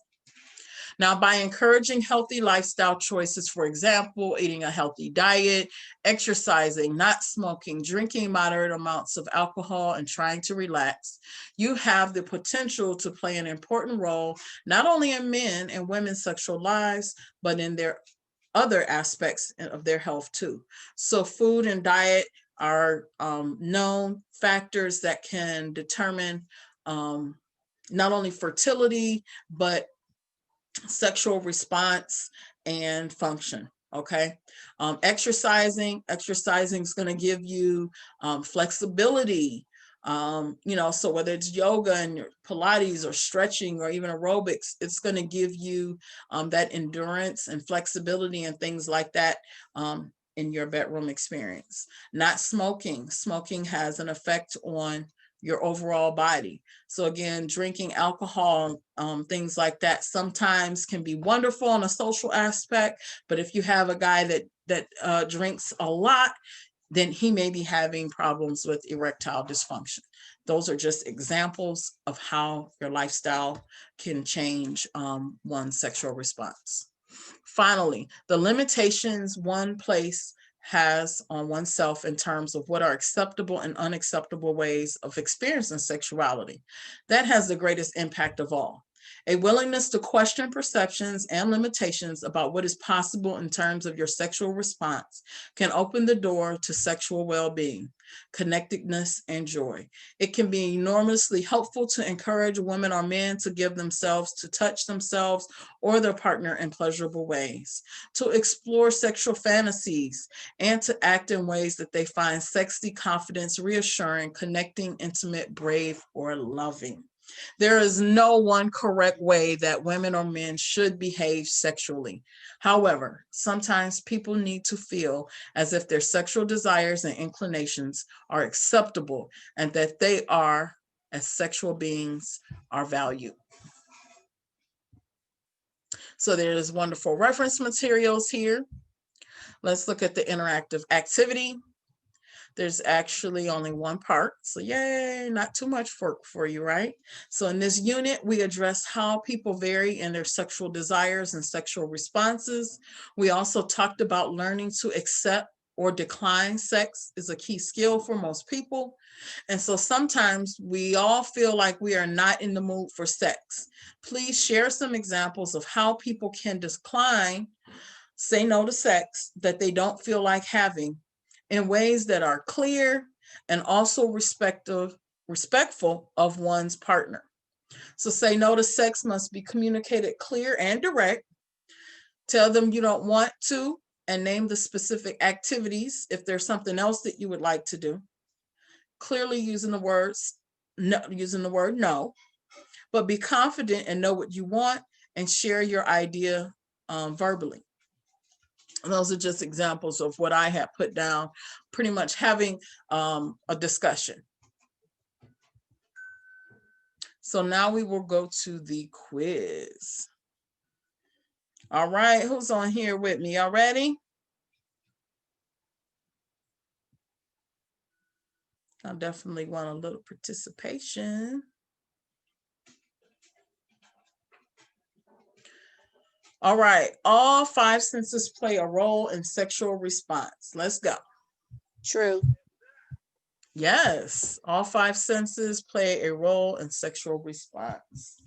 Now, by encouraging healthy lifestyle choices, for example, eating a healthy diet, exercising, not smoking, drinking moderate amounts of alcohol, and trying to relax, you have the potential to play an important role, not only in men and women's sexual lives, but in their other aspects of their health too. So food and diet are known factors that can determine not only fertility, but sexual response and function. Okay. Exercising is going to give you flexibility. So whether it's yoga and Pilates or stretching or even aerobics, it's going to give you that endurance and flexibility and things like that in your bedroom experience. Not smoking. Smoking has an effect on your overall body. So again, drinking alcohol, things like that sometimes can be wonderful on a social aspect, but if you have a guy that drinks a lot, then he may be having problems with erectile dysfunction. Those are just examples of how your lifestyle can change one's sexual response. Finally, the limitations one place has on oneself in terms of what are acceptable and unacceptable ways of experiencing sexuality. That has the greatest impact of all. A willingness to question perceptions and limitations about what is possible in terms of your sexual response can open the door to sexual well-being, connectedness, and joy. It can be enormously helpful to encourage women or men to give themselves to touch themselves or their partner in pleasurable ways, to explore sexual fantasies, and to act in ways that they find sexy, confidence, reassuring, connecting, intimate, brave, or loving. There is no one correct way that women or men should behave sexually. However, sometimes people need to feel as if their sexual desires and inclinations are acceptable and that they are, as sexual beings, are valued. So there's wonderful reference materials here. Let's look at the interactive activity. There's actually only one part, so yay, not too much for you, right? So in this unit, we address how people vary in their sexual desires and sexual responses. We also talked about learning to accept or decline sex is a key skill for most people. And so sometimes we all feel like we are not in the mood for sex. Please share some examples of how people can decline, say no to sex that they don't feel like having, in ways that are clear and also respectful of one's partner. So say no to sex must be communicated clear and direct. Tell them you don't want to and name the specific activities if there's something else that you would like to do. Clearly using the word no, but be confident and know what you want and share your idea verbally. And those are just examples of what I have put down, pretty much having a discussion. So now we will go to the quiz. All right, who's on here with me? Y'all ready? I definitely want a little participation. All right, all 5 senses play a role in sexual response. Let's go. True. Yes, all 5 senses play a role in sexual response.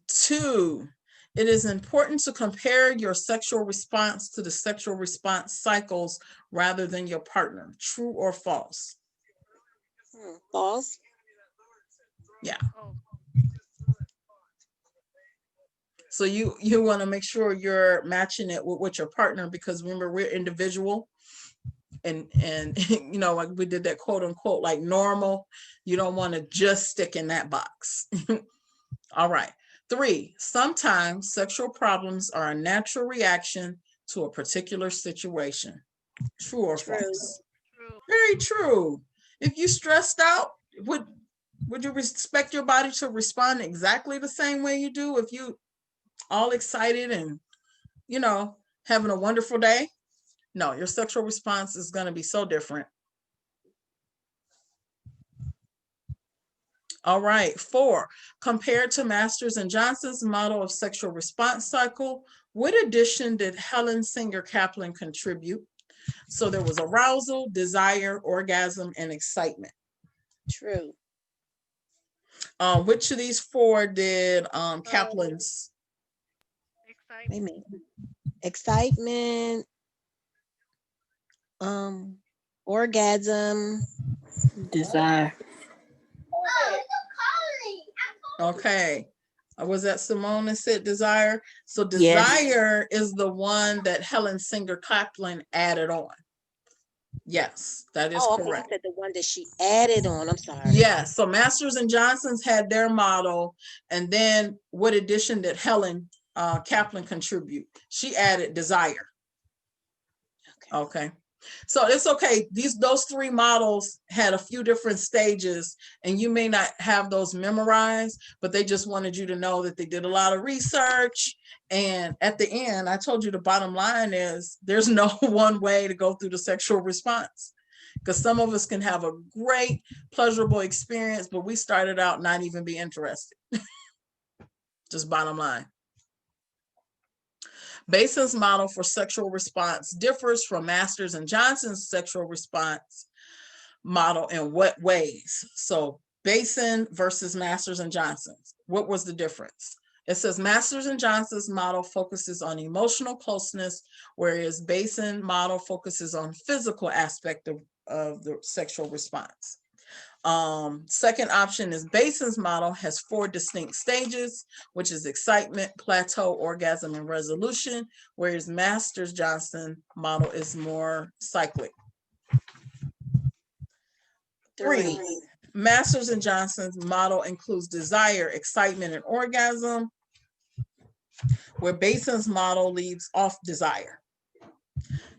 2, it is important to compare your sexual response to the sexual response cycles rather than your partner. True or false? False. Yeah. So you want to make sure you're matching it with your partner, because remember, we're individual. And you know, like we did that quote unquote like normal. You don't want to just stick in that box. All right. 3, sometimes sexual problems are a natural reaction to a particular situation. True or false? True. Very true. If you stressed out, would you expect your body to respond exactly the same way you do if you all excited and, you know, having a wonderful day? No, your sexual response is going to be so different. All right, 4, compared to Masters and Johnson's model of sexual response cycle, what addition did Helen Singer Kaplan contribute? So there was arousal, desire, orgasm, and excitement. True. Which of these 4 did Kaplan's? Wait a minute. Excitement, orgasm, Desire. Okay. Was that Simone that said desire? So desire is the one that Helen Singer Kaplan added on. Yes, that is correct. I said the one that she added on. I'm sorry. Yes, so Masters and Johnson's had their model, and then what addition did Helen Kaplan contribute? She added desire. Okay. So it's okay. Those three models had a few different stages, and you may not have those memorized, but they just wanted you to know that they did a lot of research. And at the end, I told you the bottom line is there's no one way to go through the sexual response, because some of us can have a great pleasurable experience, but we started out not even be interested. Just bottom line. Basin's model for sexual response differs from Masters and Johnson's sexual response model in what ways? So Basin versus Masters and Johnson's. What was the difference? It says Masters and Johnson's model focuses on emotional closeness, whereas Basin model focuses on physical aspect of the sexual response. Second option is Basin's model has 4 distinct stages, which is excitement, plateau, orgasm, and resolution, whereas Masters Johnson model is more cyclic. 3, Masters and Johnson's model includes desire, excitement, and orgasm, where Basin's model leaves off desire.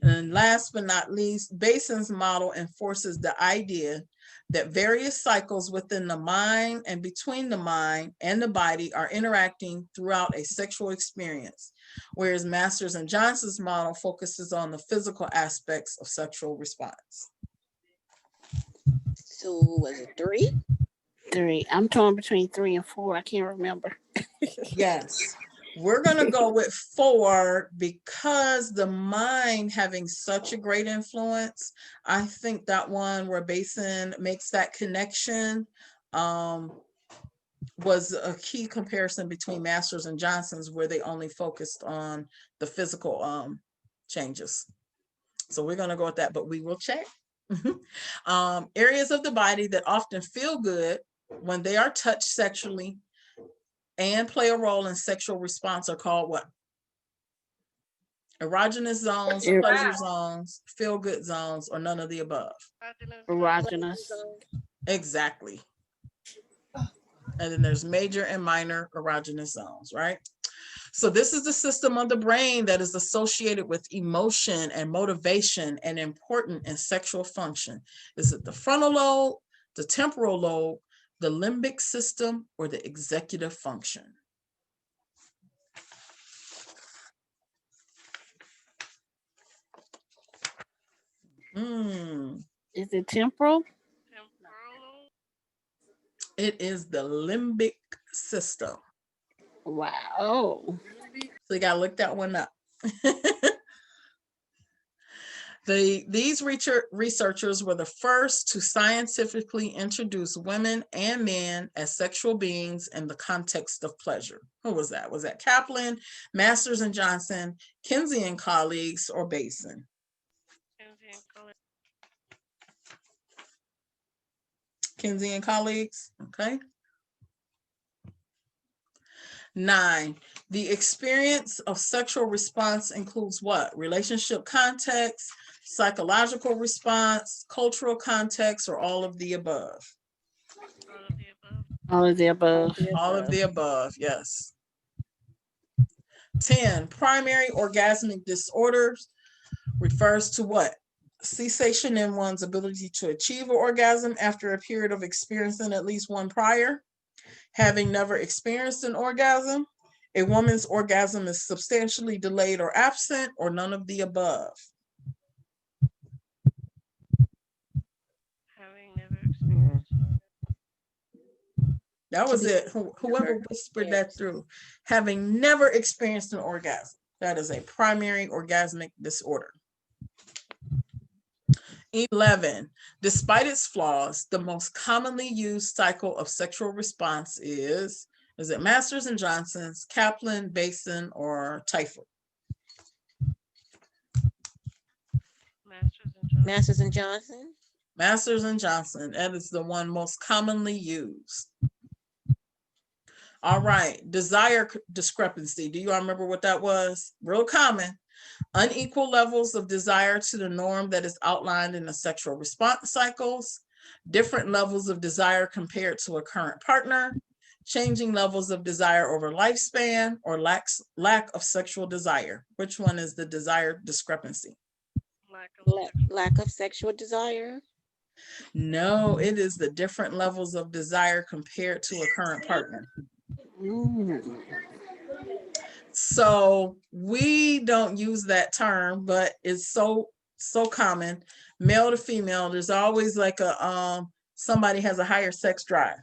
And last but not least, Basin's model enforces the idea that various cycles within the mind and between the mind and the body are interacting throughout a sexual experience, whereas Masters and Johnson's model focuses on the physical aspects of sexual response. So was it 3? 3. I'm torn between 3 and 4. I can't remember. Yes. We're going to go with 4 because the mind having such a great influence. I think that one where Basin makes that connection was a key comparison between Masters and Johnson's, where they only focused on the physical changes. So we're going to go with that, but we will check. Areas of the body that often feel good when they are touched sexually and play a role in sexual response are called what? Erogenous zones, pleasure zones, feel-good zones, or none of the above? Erogenous. Exactly. And then there's major and minor erogenous zones, right? So this is the system of the brain that is associated with emotion and motivation and important in sexual function. Is it the frontal lobe, the temporal lobe, the limbic system, or the executive function? Is it temporal? It is the limbic system. Wow. So you gotta look that one up. These researchers were the first to scientifically introduce women and men as sexual beings in the context of pleasure. Who was that? Was that Kaplan, Masters and Johnson, Kinsey and colleagues, or Basin? Kinsey and colleagues, okay. 9, the experience of sexual response includes what? Relationship context, psychological response, cultural context, or all of the above? All of the above. All of the above, yes. 10, primary orgasmic disorders refers to what? Cessation in one's ability to achieve an orgasm after a period of experiencing at least one prior. Having never experienced an orgasm, a woman's orgasm is substantially delayed or absent, or none of the above. Having never experienced That was it. Whoever whispered that through. Having never experienced an orgasm. That is a primary orgasmic disorder. 11, despite its flaws, the most commonly used cycle of sexual response is it Masters and Johnson's, Kaplan, Basin, or Twyford? Masters and Johnson. Masters and Johnson. That is the one most commonly used. All right, desire discrepancy. Do you all remember what that was? Real common. Unequal levels of desire to the norm that is outlined in the sexual response cycles, different levels of desire compared to a current partner, changing levels of desire over lifespan, or lack of sexual desire. Which one is the desire discrepancy? Lack of sexual desire. No, it is the different levels of desire compared to a current partner. Mm. So we don't use that term, but it's so common. Male to female, there's always like a somebody has a higher sex drive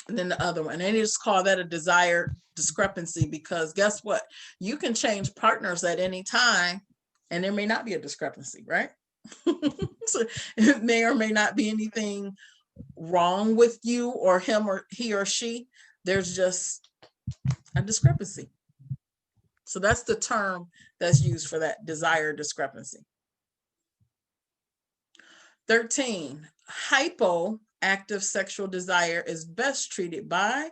than the other one. And they just call that a desire discrepancy, because guess what? You can change partners at any time and there may not be a discrepancy, right? So it may or may not be anything wrong with you or him or he or she. There's just a discrepancy. So that's the term that's used for that desire discrepancy. 13, hypoactive sexual desire is best treated by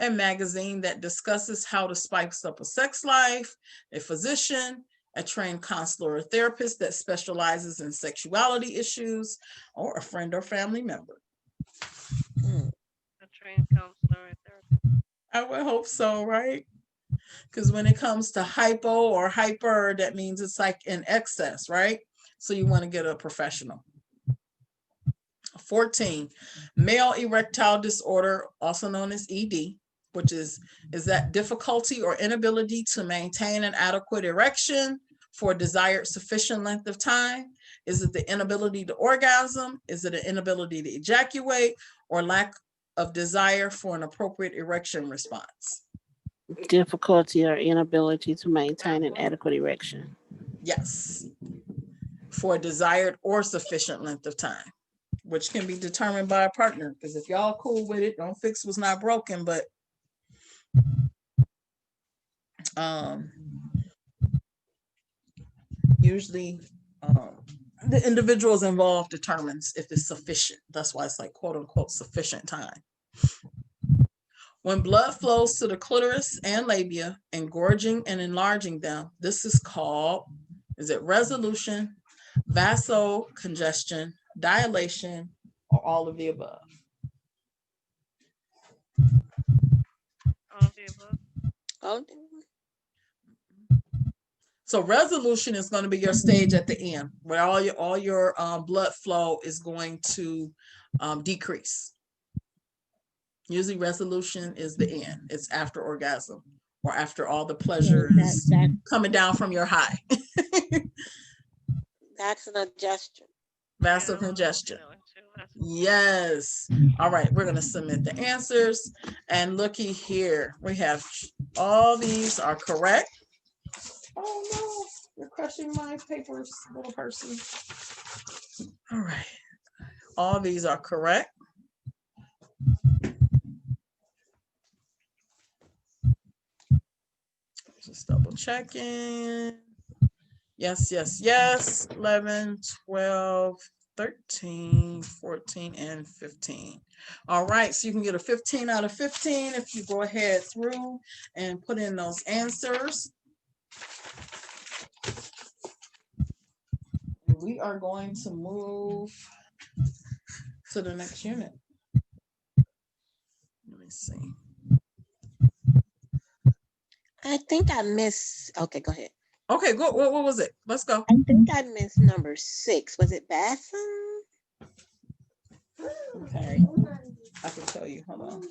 a magazine that discusses how to spice up a sex life, a physician, a trained counselor or therapist that specializes in sexuality issues, or a friend or family member. A trained counselor or therapist. I would hope so, right? Because when it comes to hypo or hyper, that means it's like in excess, right? So you want to get a professional. 14, male erectile disorder, also known as ED, which is that difficulty or inability to maintain an adequate erection for a desired sufficient length of time? Is it the inability to orgasm? Is it an inability to ejaculate, or lack of desire for an appropriate erection response? Difficulty or inability to maintain an adequate erection. Yes, for a desired or sufficient length of time, which can be determined by a partner. Because if y'all cool with it, don't fix what's not broken. But usually the individuals involved determines if it's sufficient. That's why it's like quote unquote sufficient time. When blood flows to the clitoris and labia, engorging and enlarging them, this is called, is it resolution, vasocongestion, dilation, or all of the above? All of the above. Oh, So resolution is going to be your stage at the end, where all your blood flow is going to decrease. Usually resolution is the end. It's after orgasm or after all the pleasure is coming down from your high. vasocongestion. Vasocongestion. Yes. All right, we're going to submit the answers. And looky here, we have all these are correct. Oh no, you're crushing my papers, little person. All right, all these are correct. Just double checking. Yes, yes, yes. 11, 12, 13, 14, and 15. All right, so you can get a 15 out of 15 if you go ahead through and put in those answers. We are going to move to the next unit. Let me see. I think I missed. Okay, go ahead. Okay, good. What was it? Let's go. I think I missed number 6. Was it Bassam? Okay, I can tell you. Hold on.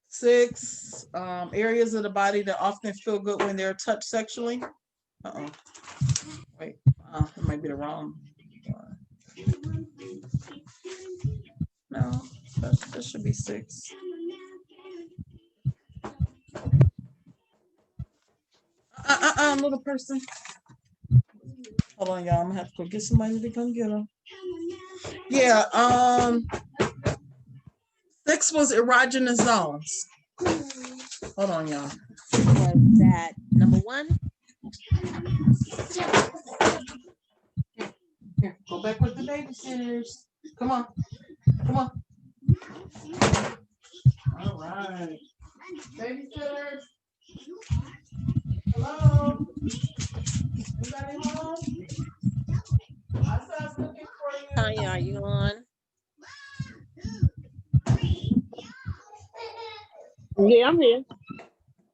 6, areas of the body that often feel good when they're touched sexually. Wait, it might be the wrong one. No, that should be 6. Little person. Hold on, y'all. I'm gonna have to go get somebody to come get them. Yeah, 6 was erogenous zones. Hold on, y'all. Was that number 1? Here, go back with the babysitters. Come on. Come on. All right. Babysitters. Hello? Anybody home? I saw looking for you. Tanya, are you on? Yeah, I'm here.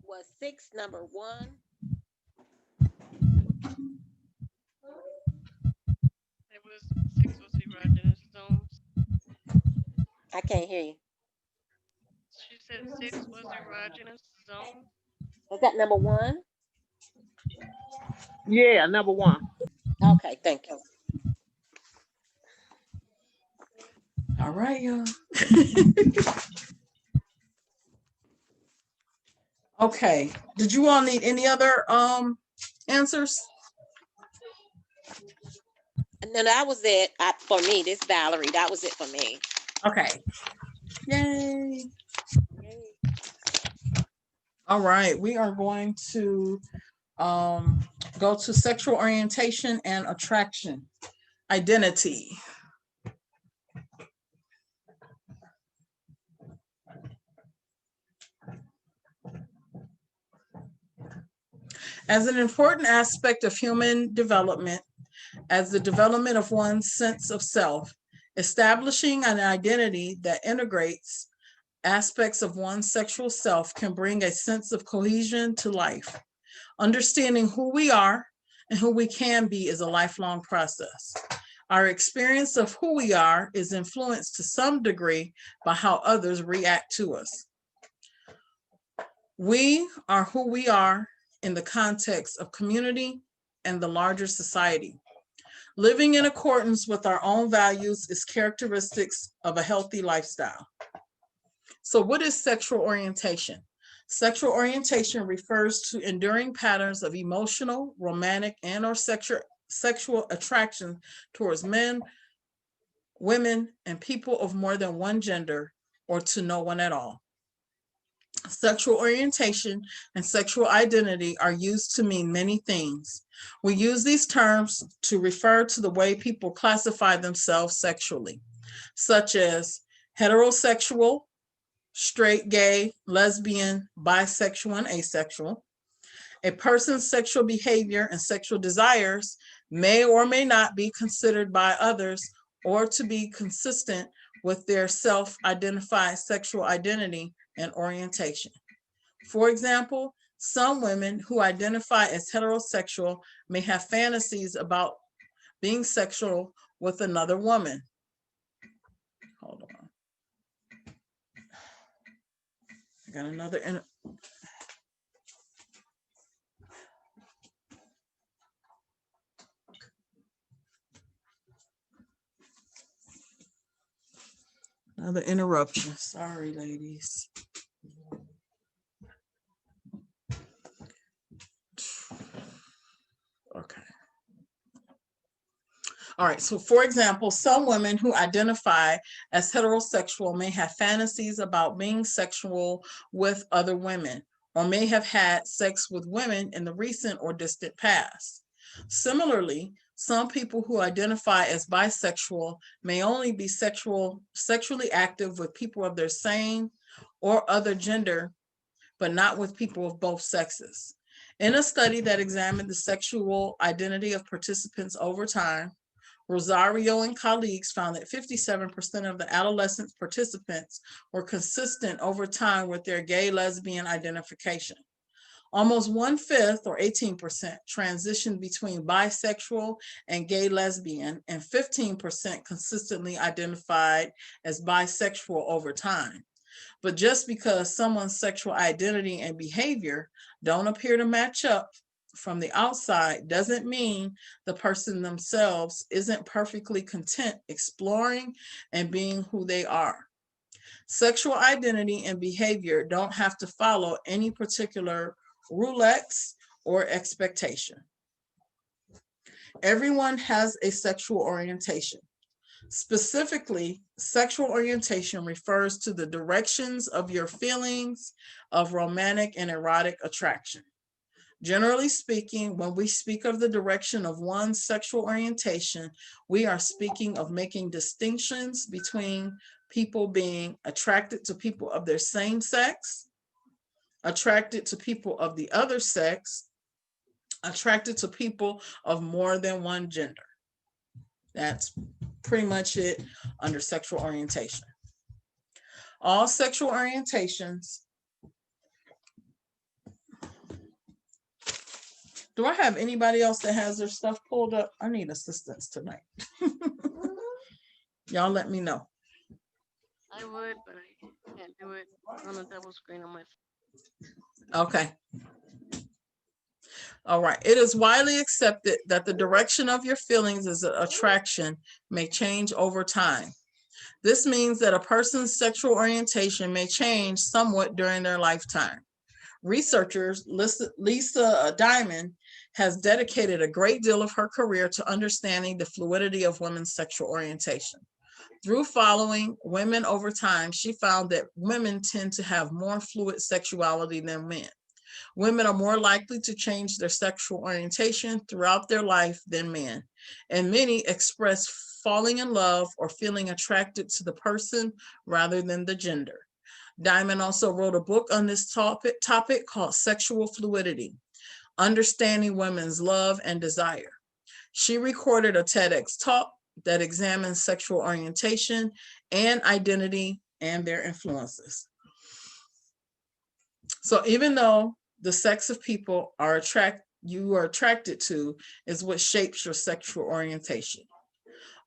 Was 6, number 1. It was 6 was erogenous zones. I can't hear you. She said 6 was erogenous zone. Was that number 1? Yeah, number 1. Okay, thank you. All right, y'all. Okay, did you all need any other answers? No, that was it for me. This Valerie, that was it for me. Okay. Yay. All right, we are going to go to sexual orientation and attraction, identity. As an important aspect of human development, as the development of one's sense of self, establishing an identity that integrates aspects of one's sexual self can bring a sense of cohesion to life. Understanding who we are and who we can be is a lifelong process. Our experience of who we are is influenced to some degree by how others react to us. We are who we are in the context of community and the larger society. Living in accordance with our own values is characteristics of a healthy lifestyle. So what is sexual orientation? Sexual orientation refers to enduring patterns of emotional, romantic, and or sexual attraction towards men, women, and people of more than one gender, or to no one at all. Sexual orientation and sexual identity are used to mean many things. We use these terms to refer to the way people classify themselves sexually, such as heterosexual, straight, gay, lesbian, bisexual, and asexual. A person's sexual behavior and sexual desires may or may not be considered by others or to be consistent with their self-identified sexual identity and orientation. For example, some women who identify as heterosexual may have fantasies about being sexual with another woman. Hold on. I got another. Another interruption. Sorry, ladies. Okay. All right. So, for example, some women who identify as heterosexual may have fantasies about being sexual with other women, or may have had sex with women in the recent or distant past. Similarly, some people who identify as bisexual may only be sexually active with people of their same or other gender, but not with people of both sexes. In a study that examined the sexual identity of participants over time, Rosario and colleagues found that 57% of the adolescent participants were consistent over time with their gay lesbian identification. Almost 1/5 or 18% transitioned between bisexual and gay lesbian, and 15% consistently identified as bisexual over time. But just because someone's sexual identity and behavior don't appear to match up from the outside doesn't mean the person themselves isn't perfectly content exploring and being who they are. Sexual identity and behavior don't have to follow any particular roulette or expectation. Everyone has a sexual orientation. Specifically, sexual orientation refers to the directions of your feelings of romantic and erotic attraction. Generally speaking, when we speak of the direction of one's sexual orientation, we are speaking of making distinctions between people being attracted to people of their same sex, attracted to people of the other sex, attracted to people of more than one gender. That's pretty much it under sexual orientation. All sexual orientations Do I have anybody else that has their stuff pulled up? I need assistance tonight. Y'all let me know. I would, but I can't do it on a double screen on my. Okay. All right. It is widely accepted that the direction of your feelings as an attraction may change over time. This means that a person's sexual orientation may change somewhat during their lifetime. Researchers, Lisa Diamond has dedicated a great deal of her career to understanding the fluidity of women's sexual orientation. Through following women over time, she found that women tend to have more fluid sexuality than men. Women are more likely to change their sexual orientation throughout their life than men, and many express falling in love or feeling attracted to the person rather than the gender. Diamond also wrote a book on this topic called Sexual Fluidity, Understanding Women's Love and Desire. She recorded a TEDx talk that examines sexual orientation and identity and their influences. So even though the sex of people you are attracted to is what shapes your sexual orientation.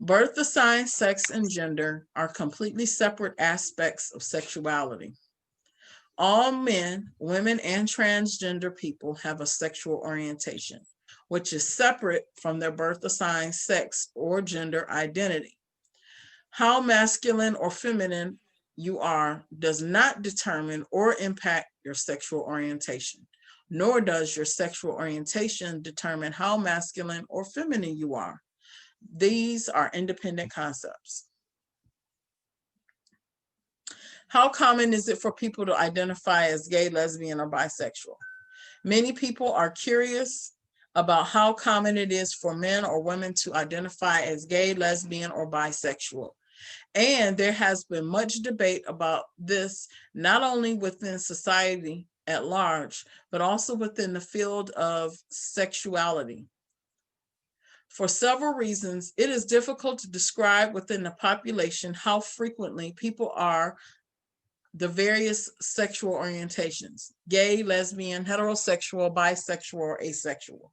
Birth assigned sex and gender are completely separate aspects of sexuality. All men, women, and transgender people have a sexual orientation, which is separate from their birth assigned sex or gender identity. How masculine or feminine you are does not determine or impact your sexual orientation, nor does your sexual orientation determine how masculine or feminine you are. These are independent concepts. How common is it for people to identify as gay, lesbian, or bisexual? Many people are curious about how common it is for men or women to identify as gay, lesbian, or bisexual. And there has been much debate about this, not only within society at large, but also within the field of sexuality. For several reasons, it is difficult to describe within the population how frequently people are the various sexual orientations: gay, lesbian, heterosexual, bisexual, or asexual.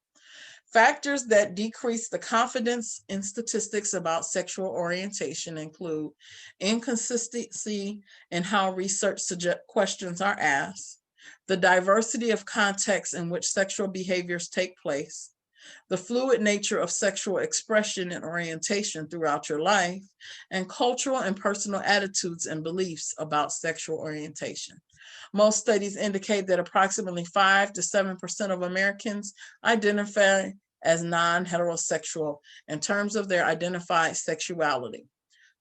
Factors that decrease the confidence in statistics about sexual orientation include inconsistency in how research questions are asked, the diversity of contexts in which sexual behaviors take place, the fluid nature of sexual expression and orientation throughout your life, and cultural and personal attitudes and beliefs about sexual orientation. Most studies indicate that approximately 5 to 7% of Americans identify as non-heterosexual in terms of their identified sexuality.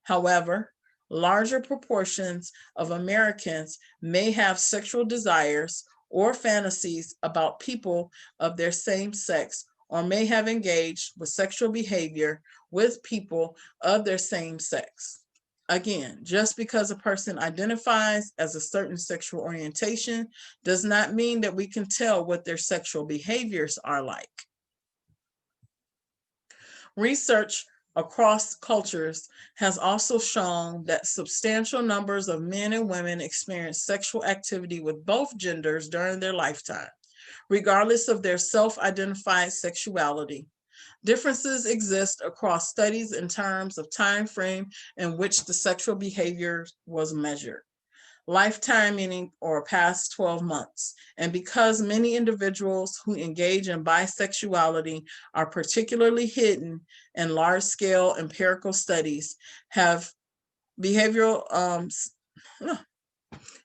However, larger proportions of Americans may have sexual desires or fantasies about people of their same sex, or may have engaged with sexual behavior with people of their same sex. Again, just because a person identifies as a certain sexual orientation does not mean that we can tell what their sexual behaviors are like. Research across cultures has also shown that substantial numbers of men and women experience sexual activity with both genders during their lifetime, regardless of their self-identified sexuality. Differences exist across studies in terms of time frame in which the sexual behavior was measured. Lifetime meaning or past 12 months. And because many individuals who engage in bisexuality are particularly hidden in large-scale empirical studies, have behavioral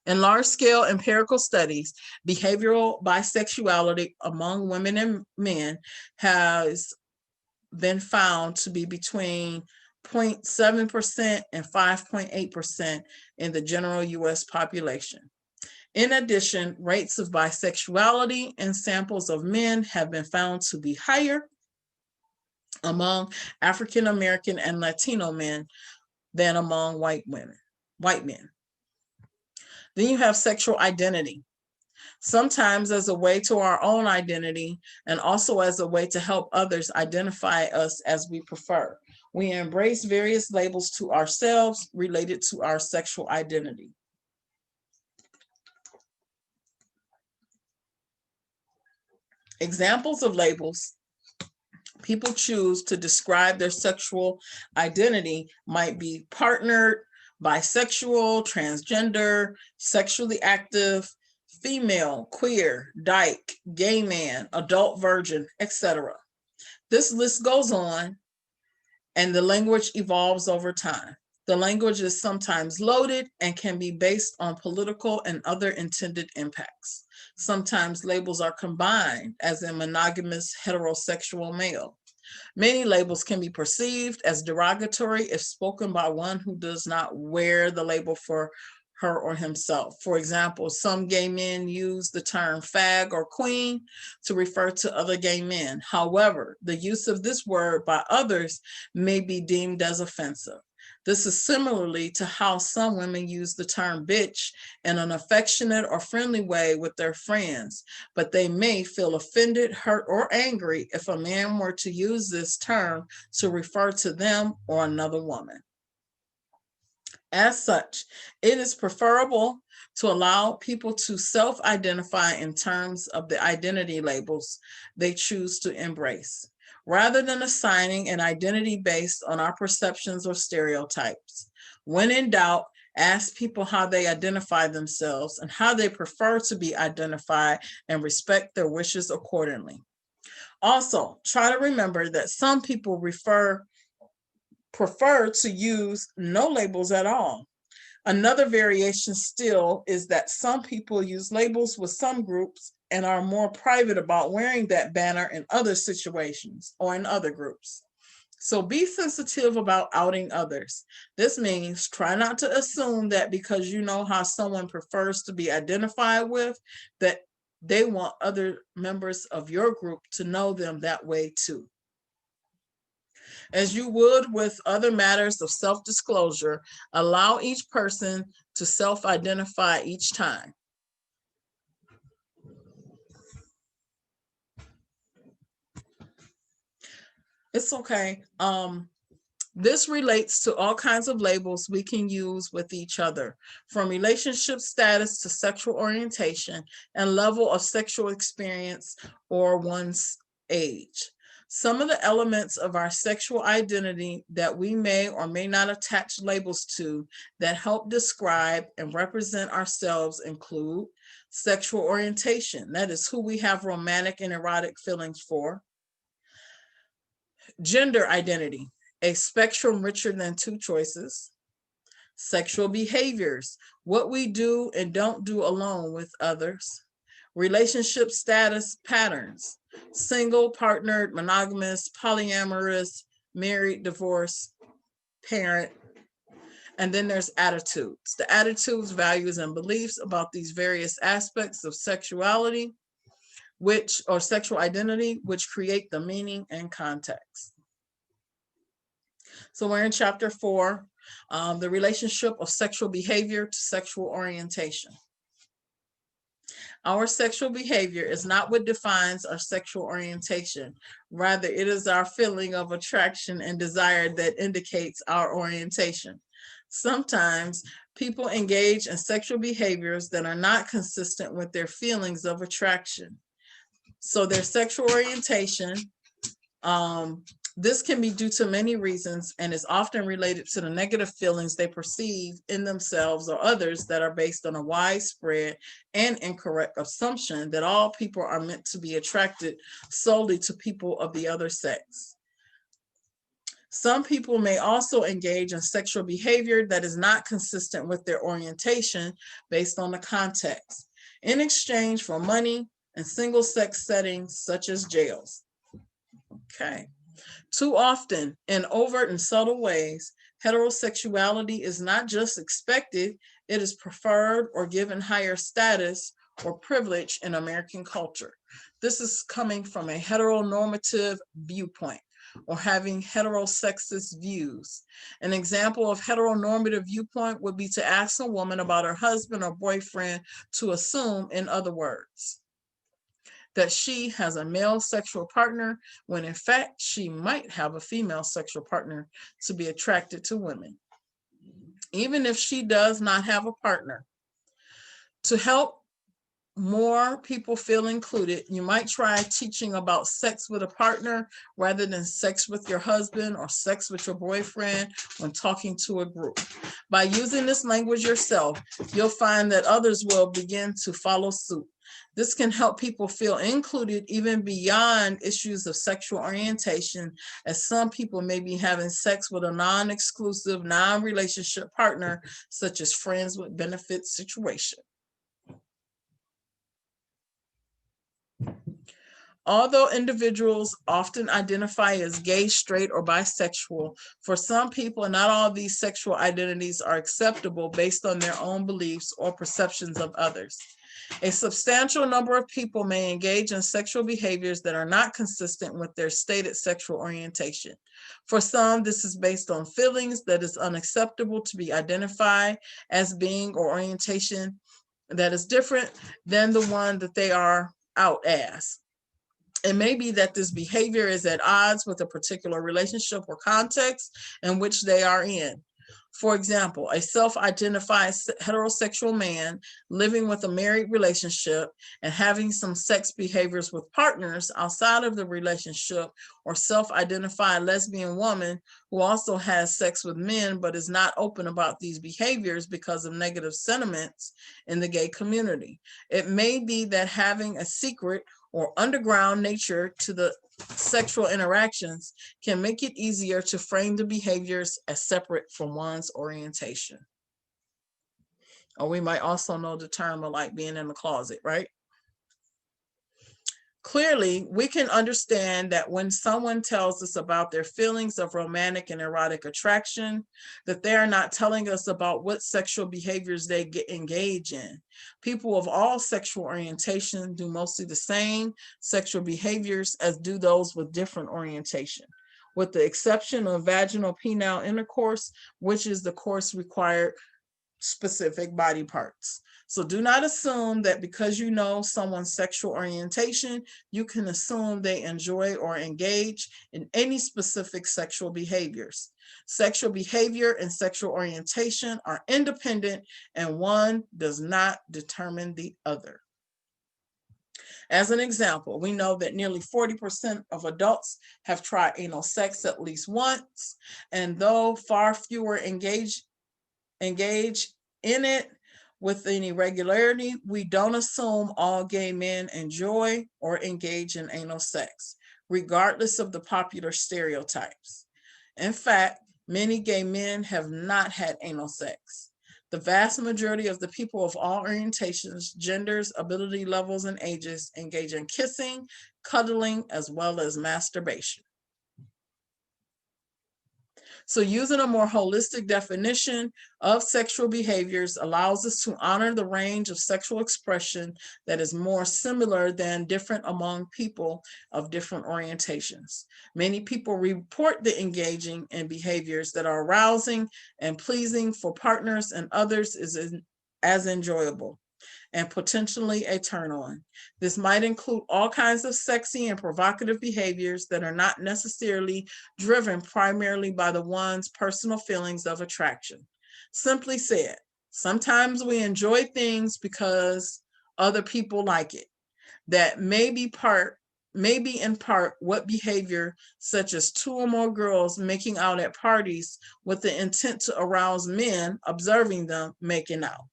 in large-scale empirical studies, behavioral bisexuality among women and men has been found to be between 0.7% and 5.8% in the general US population. In addition, rates of bisexuality in samples of men have been found to be higher among African American and Latino men than among white men. Then you have sexual identity. Sometimes as a way to our own identity, and also as a way to help others identify us as we prefer. We embrace various labels to ourselves related to our sexual identity. Examples of labels people choose to describe their sexual identity might be partnered, bisexual, transgender, sexually active, female, queer, dyke, gay man, adult virgin, etc. This list goes on, and the language evolves over time. The language is sometimes loaded and can be based on political and other intended impacts. Sometimes labels are combined, as in monogamous heterosexual male. Many labels can be perceived as derogatory if spoken by one who does not wear the label for her or himself. For example, some gay men use the term fag or queen to refer to other gay men. However, the use of this word by others may be deemed as offensive. This is similarly to how some women use the term bitch in an affectionate or friendly way with their friends, but they may feel offended, hurt, or angry if a man were to use this term to refer to them or another woman. As such, it is preferable to allow people to self-identify in terms of the identity labels they choose to embrace, rather than assigning an identity based on our perceptions or stereotypes. When in doubt, ask people how they identify themselves and how they prefer to be identified, and respect their wishes accordingly. Also, try to remember that some people prefer to use no labels at all. Another variation still is that some people use labels with some groups and are more private about wearing that banner in other situations or in other groups. So be sensitive about outing others. This means try not to assume that because you know how someone prefers to be identified with, that they want other members of your group to know them that way too. As you would with other matters of self-disclosure, allow each person to self-identify each time. It's okay. This relates to all kinds of labels we can use with each other, from relationship status to sexual orientation and level of sexual experience or one's age. Some of the elements of our sexual identity that we may or may not attach labels to that help describe and represent ourselves include sexual orientation, that is who we have romantic and erotic feelings for. Gender identity, a spectrum richer than two choices. Sexual behaviors, what we do and don't do alone with others. Relationship status patterns, single, partnered, monogamous, polyamorous, married, divorced, parent. And then there's attitudes. The attitudes, values, and beliefs about these various aspects of sexuality, or sexual identity, which create the meaning and context. So we're in chapter 4, the relationship of sexual behavior to sexual orientation. Our sexual behavior is not what defines our sexual orientation. Rather, it is our feeling of attraction and desire that indicates our orientation. Sometimes people engage in sexual behaviors that are not consistent with their feelings of attraction. So their sexual orientation, this can be due to many reasons and is often related to the negative feelings they perceive in themselves or others that are based on a widespread and incorrect assumption that all people are meant to be attracted solely to people of the other sex. Some people may also engage in sexual behavior that is not consistent with their orientation based on the context, in exchange for money in single-sex settings such as jails. Okay. Too often, in overt and subtle ways, heterosexuality is not just expected, it is preferred or given higher status or privilege in American culture. This is coming from a heteronormative viewpoint or having heterosexist views. An example of heteronormative viewpoint would be to ask a woman about her husband or boyfriend to assume, in other words, that she has a male sexual partner, when in fact she might have a female sexual partner to be attracted to women. Even if she does not have a partner, to help more people feel included, you might try teaching about sex with a partner rather than sex with your husband or sex with your boyfriend when talking to a group. By using this language yourself, you'll find that others will begin to follow suit. This can help people feel included even beyond issues of sexual orientation, as some people may be having sex with a non-exclusive, non-relationship partner, such as friends with benefits situation. Although individuals often identify as gay, straight, or bisexual, for some people, not all of these sexual identities are acceptable based on their own beliefs or perceptions of others. A substantial number of people may engage in sexual behaviors that are not consistent with their stated sexual orientation. For some, this is based on feelings that is unacceptable to be identified as being or orientation that is different than the one that they are out as. It may be that this behavior is at odds with a particular relationship or context in which they are in. For example, a self-identified heterosexual man living with a married relationship and having some sex behaviors with partners outside of the relationship, or self-identified lesbian woman who also has sex with men but is not open about these behaviors because of negative sentiments in the gay community. It may be that having a secret or underground nature to the sexual interactions can make it easier to frame the behaviors as separate from one's orientation. Or we might also know the term of like being in the closet, right? Clearly, we can understand that when someone tells us about their feelings of romantic and erotic attraction, that they are not telling us about what sexual behaviors they engage in. People of all sexual orientation do mostly the same sexual behaviors as do those with different orientation, with the exception of vaginal penile intercourse, which is the course required specific body parts. So do not assume that because you know someone's sexual orientation, you can assume they enjoy or engage in any specific sexual behaviors. Sexual behavior and sexual orientation are independent, and one does not determine the other. As an example, we know that nearly 40% of adults have tried anal sex at least once, and though far fewer engage in it with any regularity, we don't assume all gay men enjoy or engage in anal sex, regardless of the popular stereotypes. In fact, many gay men have not had anal sex. The vast majority of the people of all orientations, genders, ability levels, and ages engage in kissing, cuddling, as well as masturbation. So using a more holistic definition of sexual behaviors allows us to honor the range of sexual expression that is more similar than different among people of different orientations. Many people report the engaging in behaviors that are arousing and pleasing for partners, and others is as enjoyable and potentially a turn on. This might include all kinds of sexy and provocative behaviors that are not necessarily driven primarily by the one's personal feelings of attraction. Simply said, sometimes we enjoy things because other people like it. That may be in part what behavior such as two or more girls making out at parties with the intent to arouse men observing them making out.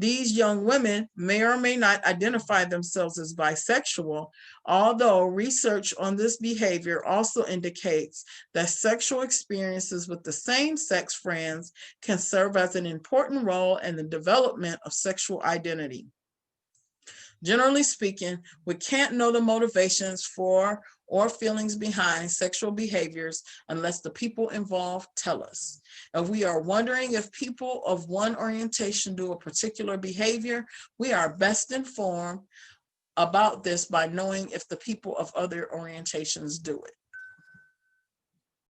These young women may or may not identify themselves as bisexual, although research on this behavior also indicates that sexual experiences with the same-sex friends can serve as an important role in the development of sexual identity. Generally speaking, we can't know the motivations for or feelings behind sexual behaviors unless the people involved tell us. If we are wondering if people of one orientation do a particular behavior, we are best informed about this by knowing if the people of other orientations do it.